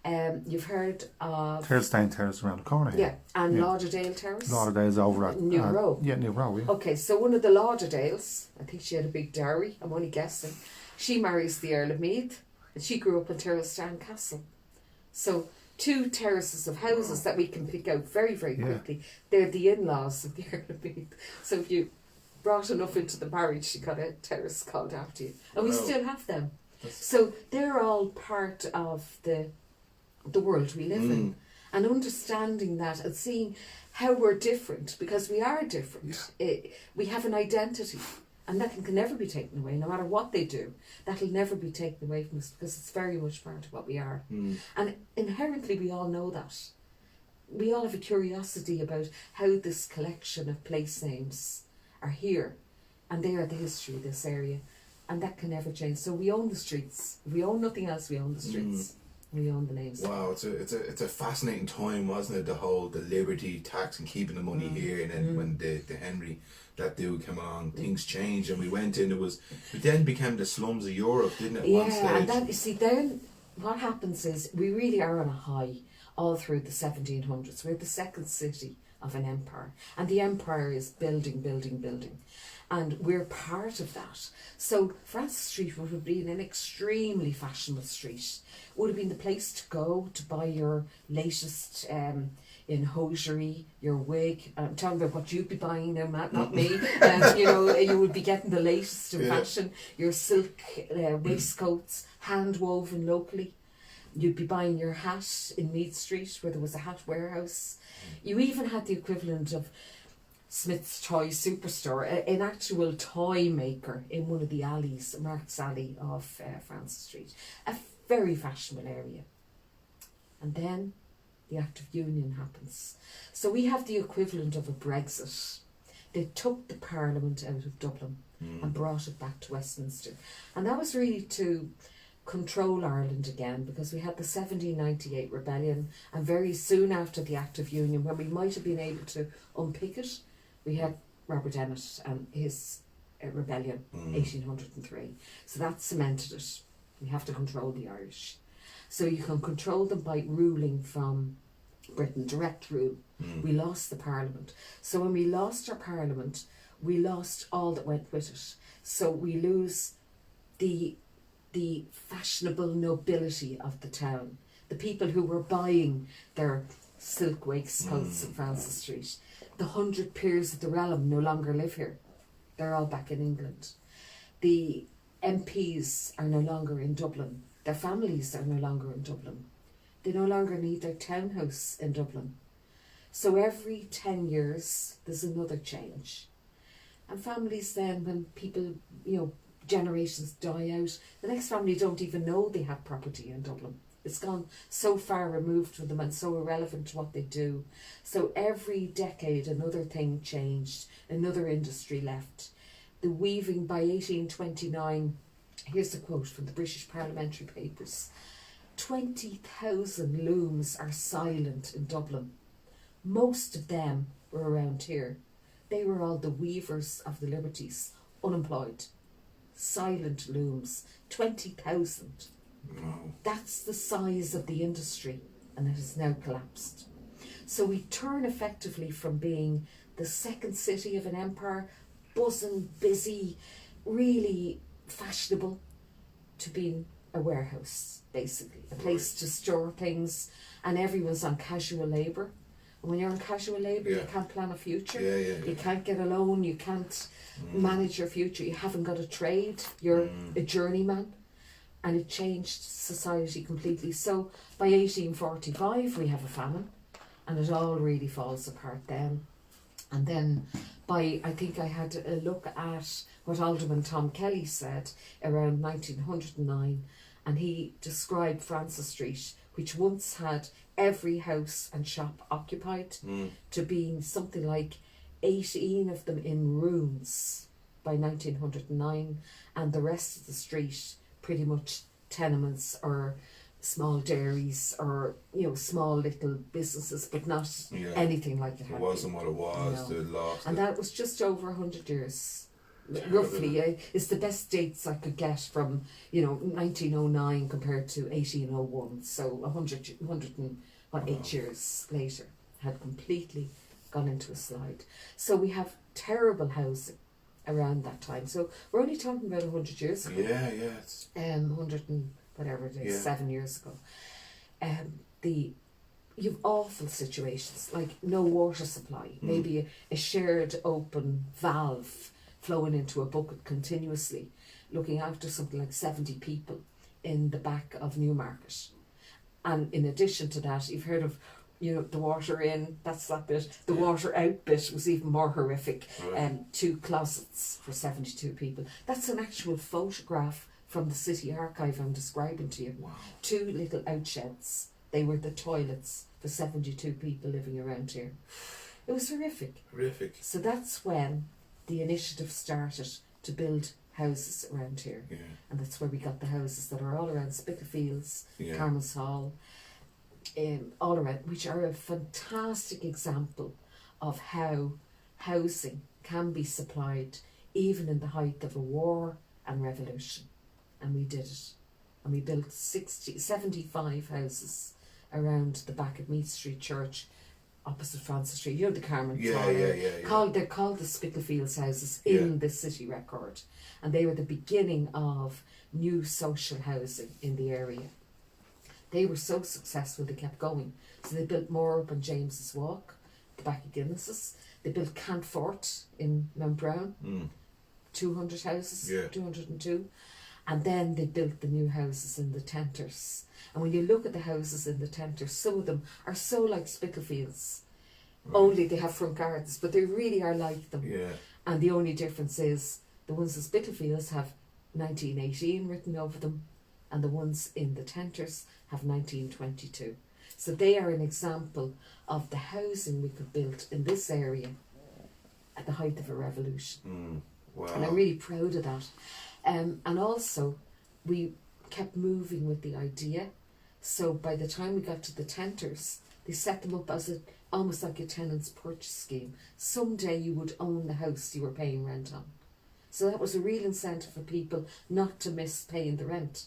You've heard of... Terrace Terrace around the corner here. Yeah, and Lauderdale Terrace. Lauderdale's over at New Row. Yeah, New Row, yeah. Okay, so one of the Lauderdales, I think she had a big dowry, I'm only guessing, she marries the Earl of Meath, and she grew up in Terrace Castle. So 2 terraces of houses that we can pick out very, very quickly. They're the in-laws of the Earl of Meath. So if you brought enough into the marriage, you got a terrace called after you. And we still have them. So they're all part of the world we live in. And understanding that and seeing how we're different, because we are different. We have an identity. And that can never be taken away, no matter what they do. That'll never be taken away from us, because it's very much part of what we are. And inherently we all know that. We all have a curiosity about how this collection of place names are here. And they are the history of this area. And that can never change. So we own the streets. If we own nothing else, we own the streets. We own the names. Wow, it's a fascinating time, wasn't it? The liberty tax and keeping the money here, and then when the Henry, that dude came along, things changed, and we went in. It then became the slums of Europe, didn't it? One stage. And that, you see, then what happens is we really are on a high all through the 1700s. We're the second city of an empire, and the empire is building, and we're part of that. So Francis Street would have been an extremely fashionable street. Would have been the place to go to buy your latest in hosiery, your wig. I'm talking about what you'd be buying now, Matt, not me. You would be getting the latest in fashion. Your silk waistcoats, hand woven locally. You'd be buying your hat in Meath Street, where there was a hat warehouse. You even had the equivalent of Smith's Toy Superstore, an actual toy maker in one of the alleys, Mark's Alley of Francis Street. A very fashionable area. And then the Act of Union happens. So we have the equivalent of a Brexit. They took the Parliament out of Dublin and brought it back to Westminster. And that was really to control Ireland again, because we had the 1798 rebellion, and very soon after the Act of Union, when we might have been able to unpick it, we had Robert Emmet and his rebellion, 1803. So that cemented it. We have to control the Irish. So you can control them by ruling from Britain, direct rule. We lost the Parliament. So when we lost our Parliament, we lost all that went with it. So we lose the fashionable nobility of the town. The people who were buying their silk waistcoats in Francis Street. The 100 peers of the realm no longer live here. They're all back in England. The MPs are no longer in Dublin. Their families are no longer in Dublin. They no longer need their townhouse in Dublin. So every 10 years, there's another change. And families then, when people, generations die out, the next family don't even know they have property in Dublin. It's gone so far removed from them and so irrelevant to what they do. So every decade, another thing changed, another industry left. The weaving by 1829, here's a quote from the British Parliamentary Papers. 20,000 looms are silent in Dublin. Most of them were around here. They were all the weavers of the liberties, unemployed. Silent looms, 20,000. Wow. That's the size of the industry, and it has now collapsed. So we turn effectively from being the second city of an empire, buzzing, busy, really fashionable, to being a warehouse, basically. A place to store things, and everyone's on casual labour. And when you're on casual labour, you can't plan a future. You can't get a loan, you can't manage your future, you haven't got a trade, you're a journeyman. And it changed society completely. So by 1845 we have a famine, and it all really falls apart then. And then I think I had a look at what Alderman Tom Kelly said around 1909, and he described Francis Street, which once had every house and shop occupied, to being something like 18 of them in ruins by 1909, and the rest of the street pretty much tenements or small dairies or small little businesses, but not anything like it had. It wasn't what it was. No. They lost and it. that was just over 100 years. roughly. It's the best dates I could get from, 1909 compared to 1801. So 108 years later had completely gone into a slide. So we have terrible housing around that time. So we're only talking about 100 years ago. Yeah, yeah. It's 100 and whatever it is, 7 years ago. You've awful situations, like no water supply, maybe a shared open valve flowing into a bucket continuously, looking after something like 70 people in the back of Newmarket. And in addition to that, you've heard of, the water in, that's that bit. The water out bit was even more horrific. 2 closets for 72 people. That's an actual photograph from the city archive I'm describing to you. Wow. 2 little outsheds. They were the toilets for 72 people living around here. It was horrific. Horrific. So that's when the initiative started to build houses around here. Yeah. And that's where we got the houses that are all around Spitalfields, Carmen's Hall, all around, which are a fantastic example of how housing can be supplied even in the height of a war and revolution. And we did it. And we built 75 houses around the back of Meath Street Church, opposite Francis Street. The Carmen Hall. They're called the Spitalfields houses in the city record. And they were the beginning of new social housing in the area. They were so successful they kept going. So they built more up on James's Walk, the back of Guinness's. They built Cantfort in Mount Brown, 200 houses, 202. And then they built the new houses in the Tenters. And when you look at the houses in the Tenters, some of them are so like Spitalfields. Only they have front gardens, but they really are like them. Yeah. And the only difference is the ones in Spitalfields have 1918 written over them, and the ones in the Tenters have 1922. So they are an example of the housing we could build in this area at the height of a revolution. Wow. And I'm really proud of that. And also, we kept moving with the idea. So by the time we got to the Tenters, they set them up as almost like a tenant's purchase scheme. Someday you would own the house you were paying rent on. So that was a real incentive for people not to miss paying the rent.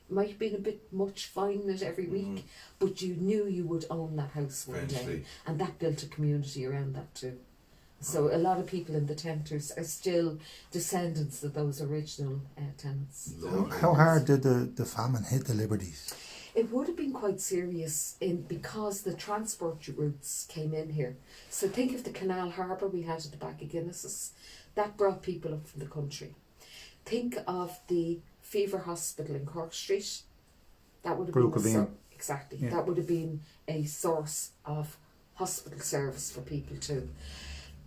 It might have been a bit much finding it every week, but you knew you would own that house one day. And that built a community around that too. So a lot of people in the Tenters are still descendants of those original tenants. How hard did the famine hit the Liberties? It would have been quite serious because the transport routes came in here. So think of the Canal Harbour we had at the back of Guinness's. That brought people up from the country. Think of the Fever Hospital in Cork Street. That would have been exactly. Yeah. That would have been a source of hospital service for people too.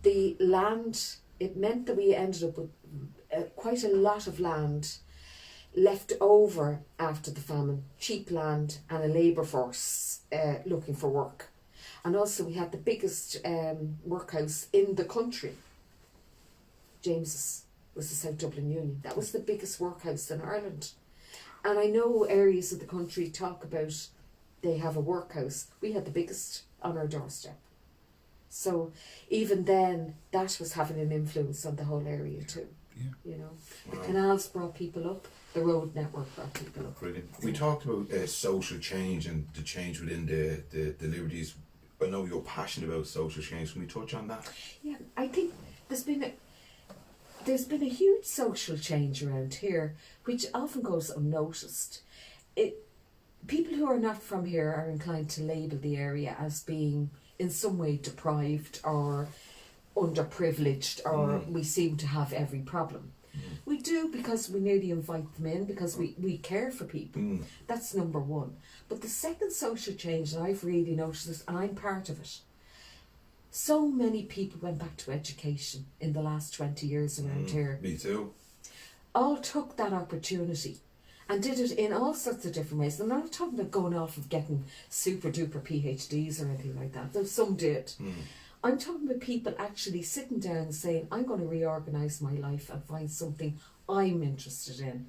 The land, it meant that we ended up with quite a lot of land left over after the famine, cheap land and a labour force looking for work. And also we had the biggest workhouse in the country. James's was the South Dublin Union. That was the biggest workhouse in Ireland. And I know areas of the country talk about they have a workhouse. We had the biggest on our doorstep. So even then, that was having an influence on the whole area too. Yeah. The canals brought people up, the road network brought people up. Brilliant. We talked about social change and the change within the Liberties. I know you're passionate about social change. Can we touch on that? Yeah, I think there's been a huge social change around here, which often goes unnoticed. People who are not from here are inclined to label the area as being in some way deprived or underprivileged, or we seem to have every problem. We do, because we nearly invite them in, because we care for people. That's number one. But the second social change, and I've really noticed this, and I'm part of it, so many people went back to education in the last 20 years around here. Me too. All took that opportunity and did it in all sorts of different ways. I'm not talking about going off and getting super duper PhDs or anything like that, though some did. I'm talking about people actually sitting down and saying, I'm going to reorganise my life and find something I'm interested in.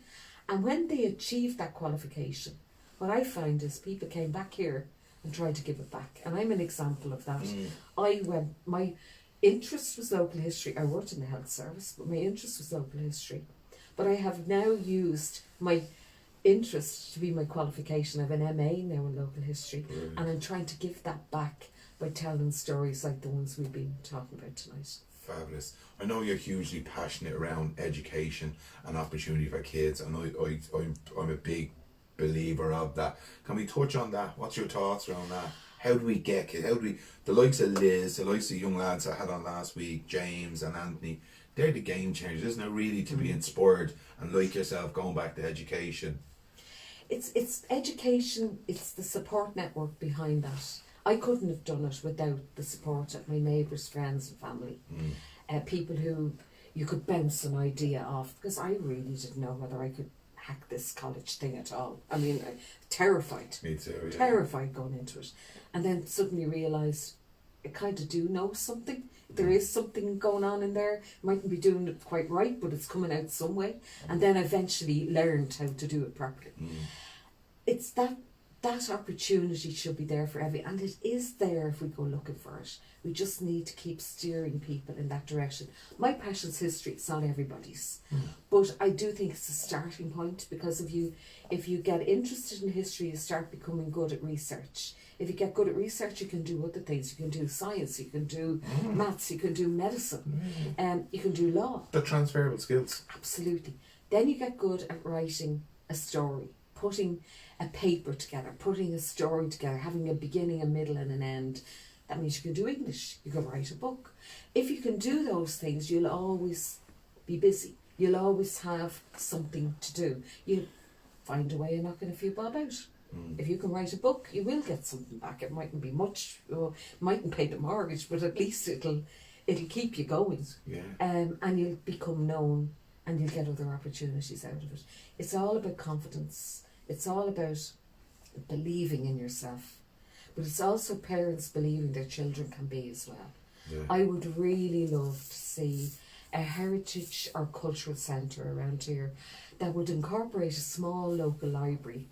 And when they achieved that qualification, what I found is people came back here and tried to give it back. And I'm an example of that. interest was local history. I worked in the health service, but my interest was local history. But I have now used my interest to be my qualification. I have an MA now in local history, Brilliant. and I'm trying to give that back by telling stories like the ones we've been talking about tonight. Fabulous. I know you're hugely passionate around education and opportunity for kids, and I'm a big believer of that. Can we touch on that? What's your thoughts around that? How do we get kids? How do we, the likes of Liz, the likes of young lads I had on last week, James and Anthony, they're the game changers, isn't it, really, to be inspired and like yourself going back to education? It's education, it's the support network behind that. I couldn't have done it without the support of my neighbours, friends and family. People who you could bounce an idea off, because I really didn't know whether I could hack this college thing at all. I mean, terrified. Me too, yeah. Terrified going into it. And then suddenly realised I kind of do know something. There is something going on in there. Mightn't be doing it quite right, but it's coming out some way. And then eventually learned how to do it properly. It's that opportunity should be there for and it is there if we go looking for it. We just need to keep steering people in that direction. My passion's history, it's not everybody's. But I do think it's a starting point, because if you get interested in history, you start becoming good at research. If you get good at research, you can do other things. You can do science, you can do maths, you can do medicine, you can do law. The transferable skills. Absolutely. Then you get good at writing a story, putting a paper together, putting a story together, having a beginning, a middle and an end. That means you can do English, you can write a book. If you can do those things, you'll always be busy. You'll always have something to do. You'll find a way of knocking a few bob out. If you can write a book, you will get something back. It mightn't be much, or mightn't pay the mortgage, but at least it'll keep you going. Yeah. And you'll become known, and you'll get other opportunities out of it. It's all about confidence. It's all about believing in yourself. But it's also parents believing their children can be as well. Yeah. I would really love to see a heritage or cultural centre around here that would incorporate a small local library,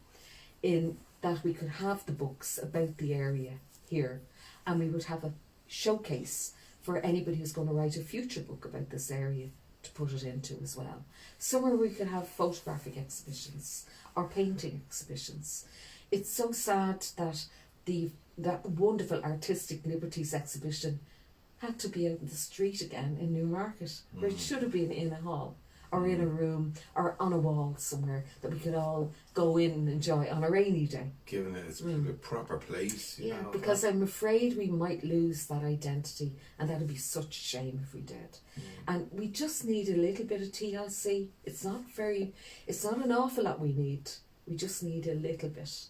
in that we could have the books about the area here, and we would have a showcase for anybody who's going to write a future book about this area to put it into as well. Somewhere we could have photographic exhibitions or painting exhibitions. It's so sad that that wonderful artistic liberties exhibition had to be out in the street again in Newmarket, where it should have been in a hall or in a room or on a wall somewhere that we could all go in and enjoy on a rainy day. Given it its a proper place, you know. Because I'm afraid we might lose that identity, and that'd be such a shame if we did. And we just need a little bit of TLC. It's not an awful lot we need. We just need a little bit.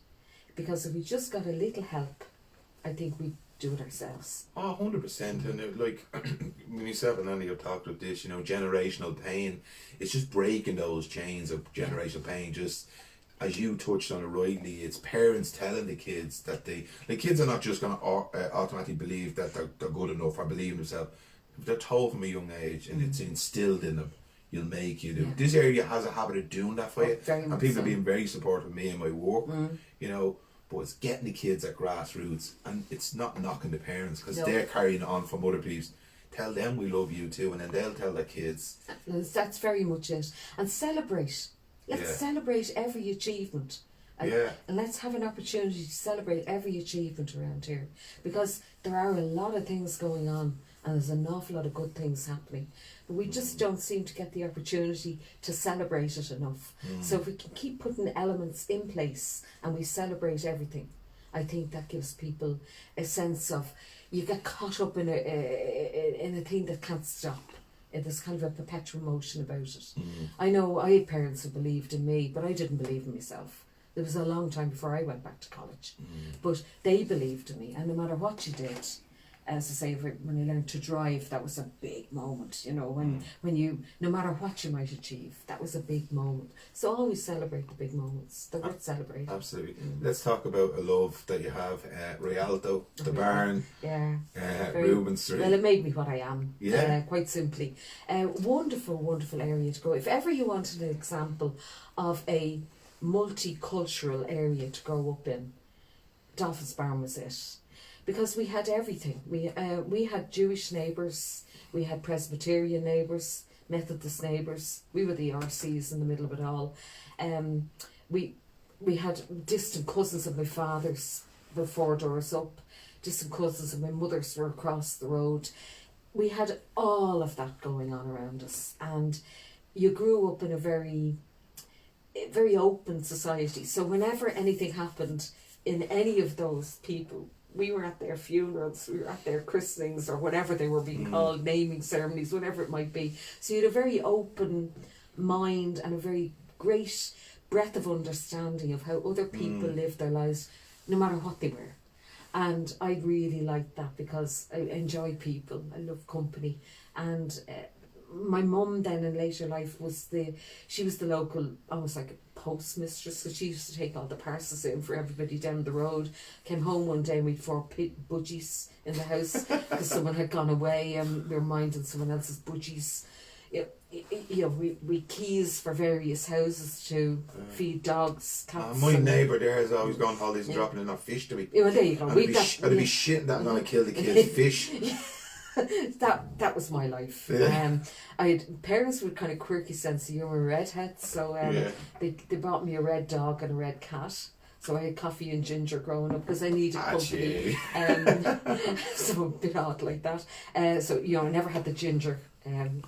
Because if we just got a little help, I think we'd do it ourselves. Oh, 100%. And like, myself and Andy have talked about this, you know, generational pain. It's just breaking those chains of generational pain. Just as you touched on it rightly, it's parents telling the kids that the kids are not just going to automatically believe that they're good enough or believe in themselves. If they're told from a young age and it's instilled in them, you'll make you do. Yeah. This area has a habit of doing that for you. Very much And people so. have been very supportive of me and my work, you know. But it's getting the kids at grassroots, and it's not knocking the parents, because they're carrying it on from other people. Tell them we love you too, and then they'll tell their kids. That's very much it. And celebrate. Let's celebrate every achievement. And let's have an opportunity to celebrate every achievement around here, because there are a lot of things going on, and there's an awful lot of good things happening. But we just don't seem to get the opportunity to celebrate it enough. So if we can keep putting elements in place and we celebrate everything, I think that gives people a sense of, you get caught up in a thing that can't stop. There's kind of a perpetual motion about it. I know I had parents who believed in me, but I didn't believe in myself. It was a long time before I went back to college. But they believed in me, and no matter what you did, as I say, when I learned to drive, that was a big moment, you know, when you, no matter what you might achieve, that was a big moment. So always celebrate the big moments. They're worth celebrating. Absolutely. Let's talk about a love that you have, Rialto, the barn, Reuben Street. Well, it made me what I am, Yeah. quite simply. Wonderful, wonderful area to go. If ever you wanted an example of a multicultural area to grow up in, Dolphin's Barn was it. because we had everything. We had Jewish neighbours, we had Presbyterian neighbours, Methodist neighbours. We were the RCs in the middle of it all. We had distant cousins of my father's, were 4 doors up. Distant cousins of my mother's were across the road. We had all of that going on around us, and you grew up in a very open society. So whenever anything happened in any of those people, we were at their funerals, we were at their christenings, or whatever they were being called, naming ceremonies, whatever it might be. So you had a very open mind and a very great breadth of understanding of how other people lived their lives, no matter what they were. And I really liked that because I enjoy people, I love company. And my mum then in later life she was the local, almost like a postmistress, so she used to take all the parcels in for everybody down the road. Came home one day and we'd 4 budgies in the house because someone had gone away and we were minding someone else's budgies. We keys for various houses to feed dogs, cats. My neighbour there is always going holidays and dropping in our fish to me. Well, there you go. I'd be shitting that I'm going to kill the kids' fish. That was my life. Yeah. I had parents with kind of quirky sense of humour, redheads, so they bought me a red dog and a red cat. So I had coffee and ginger growing up because I needed company. So a bit odd like that. So I never had the ginger. And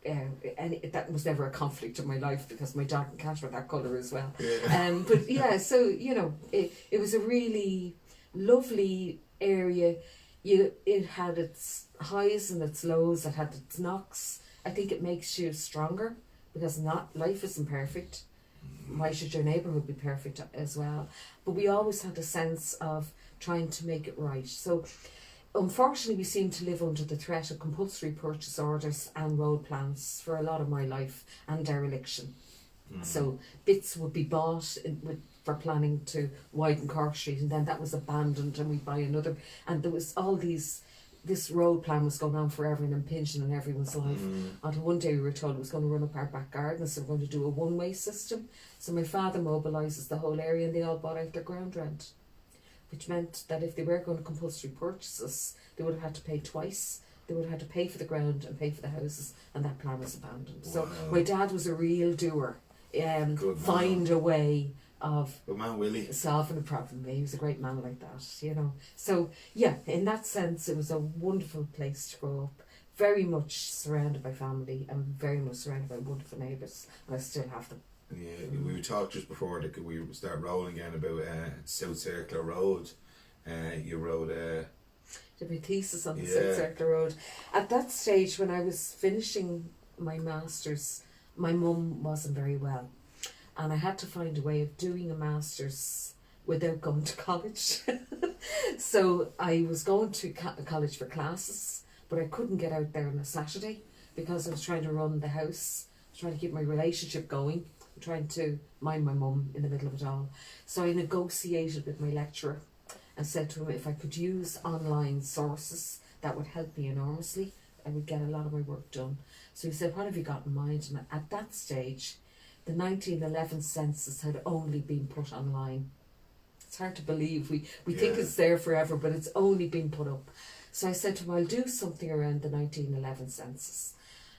that was never a conflict in my life because my dog and cat were that colour as well. But yeah, so it was a really lovely area. It had its highs and its lows. It had its knocks. I think it makes you stronger because life isn't perfect. Why should your neighbourhood be perfect as well? But we always had a sense of trying to make it right. So unfortunately we seem to live under the threat of compulsory purchase orders and road plans for a lot of my life, and dereliction. So bits would be bought for planning to widen Cork Street, and then that was abandoned and we'd buy another, and there was all this road plan was going on forever and impinging on everyone's life until one day we were told it was going to run up our back garden, so we're going to do a one-way system. So my father mobilises the whole area and they all bought out their ground rent, which meant that if they were going to compulsory purchases, they would have had to pay twice. They would have had to pay for the ground and pay for the houses, and that plan was abandoned. Wow. So my dad was a real doer. Find a way of solving a problem. He was a great man like that, So yeah, in that sense, it was a wonderful place to grow up. Very much surrounded by family and very much surrounded by wonderful neighbours, and I still have them. Yeah, we talked just before that we start rolling again about South Circular Road. You wrote did my thesis on the South Circular Road. At that stage, when I was finishing my masters, my mum wasn't very well, and I had to find a way of doing a masters without going to college. So I was going to college for classes, but I couldn't get out there on a Saturday because I was trying to run the house, trying to keep my relationship going, trying to mind my mum in the middle of it all. So I negotiated with my lecturer and said to him if I could use online sources, that would help me enormously. I would get a lot of my work done. So he said, what have you got in mind? And at that stage, the 1911 census had only been put online. It's hard to believe. We think it's there forever, but it's only been put up. So I said to him, I'll do something around the 1911 census.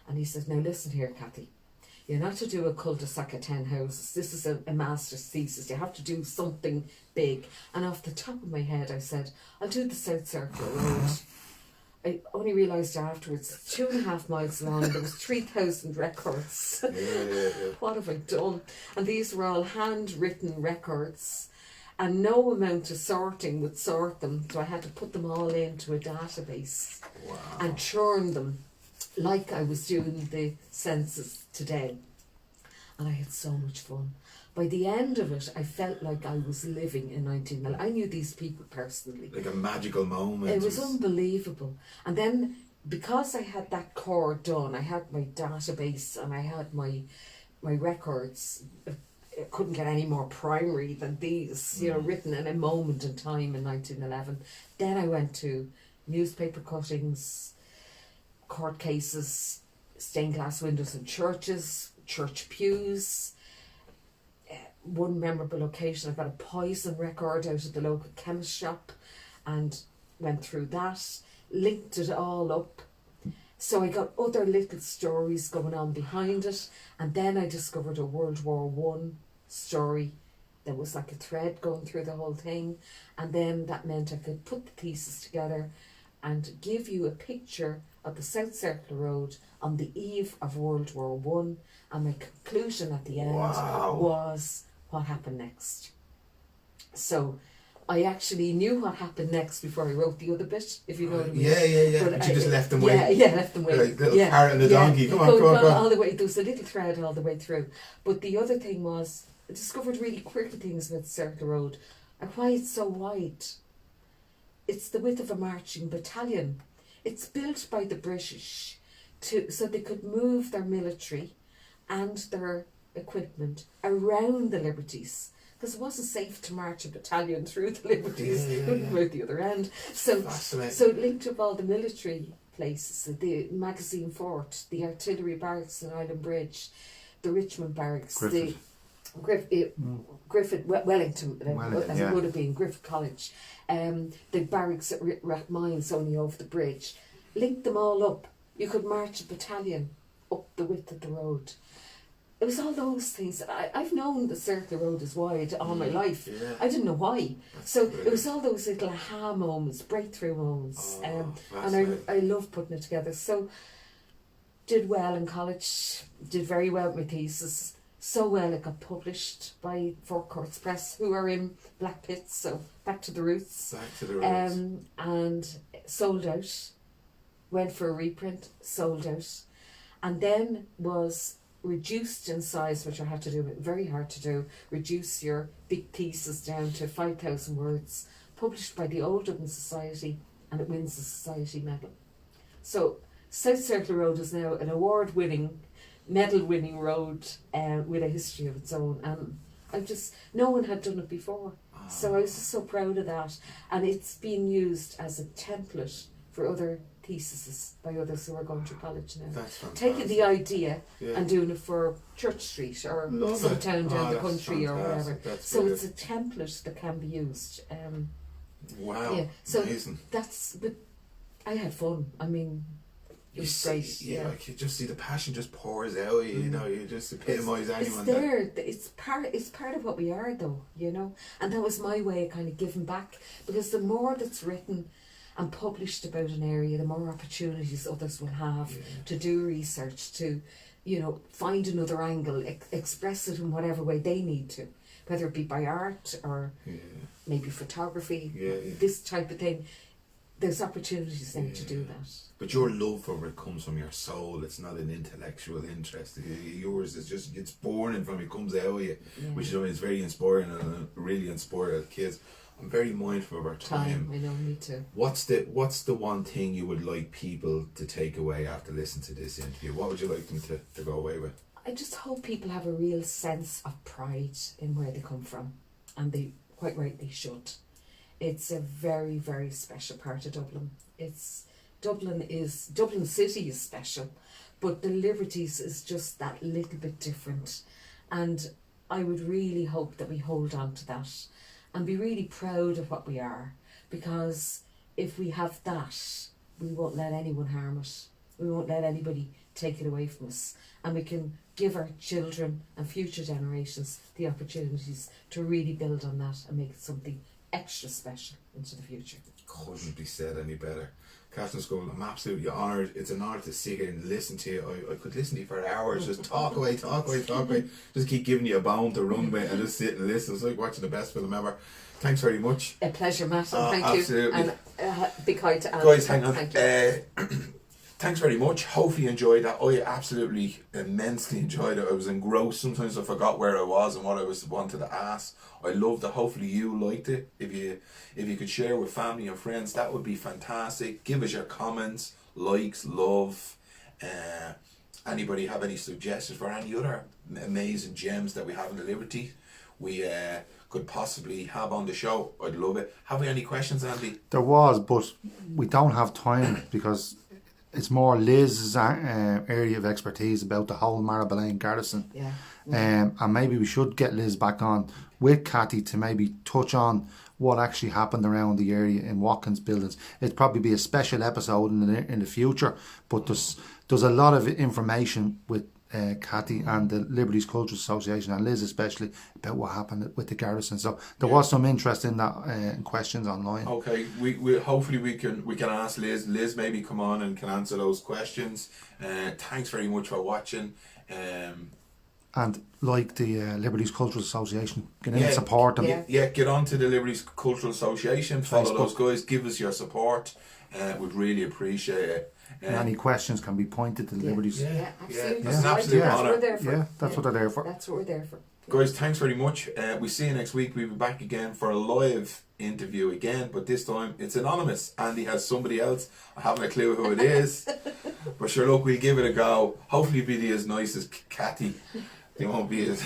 And he said, now listen here, Kathy. You're not to do a cul-de-sac of 10 houses. This is a master's thesis. You have to do something big. And off the top of my head, I said, I'll do the South Circular Road. I only realised afterwards, 2.5 miles long, there was 3,000 records. What have I done? And these were all handwritten records, and no amount of sorting would sort them, so I had to put them all into a database and churn them like I was doing the census today. And I had so much fun. By the end of it, I felt like I was living in 1911. I knew these people personally. Like a magical moment. It was unbelievable. And then, because I had that core done, I had my database and I had my records. I couldn't get any more primary than these, written in a moment in time in 1911. Then I went to newspaper cuttings, court cases, stained glass windows in churches, church pews, one memorable occasion, I got a poison record out of the local chemist shop and went through that, linked it all up. So I got other little stories going on behind it, and then I discovered a World War One story. There was like a thread going through the whole thing, and then that meant I could put the pieces together and give you a picture of the South Circle Road on the eve of World War One, and my conclusion at the end was what happened next. So I actually knew what happened next before I wrote the other bit, if you know what I mean. Yeah. But you just left them waiting. Yeah, left them waiting. Like little carrot and a donkey. Come on. All the way. There was a little thread all the way through. But the other thing was, I discovered really quirky things about Circle Road and why it's so wide. It's the width of a marching battalion. It's built by the British so they could move their military and their equipment around the liberties, because it wasn't safe to march a battalion through the liberties. Couldn't go out the other end. So it linked up all the military places, the magazine fort, the artillery barracks in Island Bridge, the Richmond barracks, Wellington, as it would have been, Griffith College, the barracks at Rathmines only over the bridge. Linked them all up. You could march a battalion up the width of the road. It was all those things. I've known the Circle Road is wide all my life. Yeah. I didn't know why. It was all those little aha moments, breakthrough moments. And I love putting it together. So, did well in college, did very well with my thesis. So well it got published by Four Courts Press, who are in Black Pits, so back to the roots. And sold out. Went for a reprint, sold out. And then was reduced in size, which I had to do, very hard to do, reduce your big thesis down to 5,000 words, published by the Old Dublin Society, and it wins the Society Medal. So South Circle Road is now an award-winning, medal-winning road with a history of its own, and no one had done it before. So I was just so proud of that, and it's being used as a template for other theses by others who are going to college now. That's fantastic. Taking the idea and doing it for Church Street or some town down the country or whatever. So it's a template that can be used. Wow, yeah. So amazing. But I had fun. I mean, it was great. Yeah, like you just see the passion just pours out. You know, you just epitomise anyone. It's there. It's part of what we are, though. You know, and that was my way of kind of giving back, because the more that's written and published about an area, the more opportunities others will have to do research, to, you know, find another angle, express it in whatever way they need to, whether it be by art or maybe photography, this type of thing. There's opportunities then to do that. But your love for it comes from your soul. It's not an intellectual interest. Yours is just, it's born from, it comes out of you, which is very inspiring and really inspire kids. I'm very mindful of our time. I know, me too. What's the one thing you would like people to take away after listening to this interview? What would you like them to go away with? I just hope people have a real sense of pride in where they come from, and they quite rightly should. It's a very, very special part of Dublin. Dublin City is special, but the Liberties is just that little bit different, and I would really hope that we hold on to that and be really proud of what we are, because if we have that, we won't let anyone harm it. We won't let anybody take it away from us, and we can give our children and future generations the opportunities to really build on that and make it something extra special into the future. Couldn't be said any better. Catherine Scull, I'm absolutely honoured. It's an honour to sit here and listen to you. I could listen to you for hours, just talk away. Just keep giving you a bone to run with and just sit and listen. It's like watching the best film ever. Thanks very much. A pleasure, Matt. Thank absolutely. you. And big hi to Alan. Guys, hang on. Thank you. Thanks very much. Hopefully you enjoyed that. I absolutely immensely enjoyed it. I was engrossed. Sometimes I forgot where I was and what I was wanted to ask. I loved it. Hopefully you liked it. If you could share with family and friends, that would be fantastic. Give us your comments, likes, love. Anybody have any suggestions for any other amazing gems that we have in the Liberty we could possibly have on the show? I'd love it. Have we any questions, Andy? There was, but we don't have time because it's more Liz's area of expertise about the whole Maribelane garrison. Yeah. And maybe we should get Liz back on with Cathy to maybe touch on what actually happened around the area in Watkins buildings. It'd probably be a special episode in the future, but there's a lot of information with Cathy and the Liberties Cultural Association and Liz especially about what happened with the garrison. So there was some interest in that questions online. Okay, we hopefully we can ask Liz. Liz maybe come on and can answer those questions. Thanks very much for watching. And like the Liberties Cultural Association, get in and support them. Yeah, get on to the Liberties Cultural Association, follow Facebook. those guys, give us your support. We'd really appreciate it. And any questions can be pointed to the Liberties. Yeah, absolutely. It's an absolute That's honour. what we're there for. Yeah, that's what they're there for. That's what we're there for. Guys, thanks very much. We see you next week. We'll be back again for a live interview again, but this time it's anonymous. Andy has somebody else. I haven't a clue who it is. But sure, look, we'll give it a go. Hopefully it'll be as nice as Cathy. They won't be as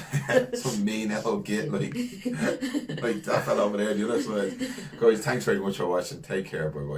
some mean old git like that fella over there the other side. Guys, thanks very much for watching. Take care. Bye bye.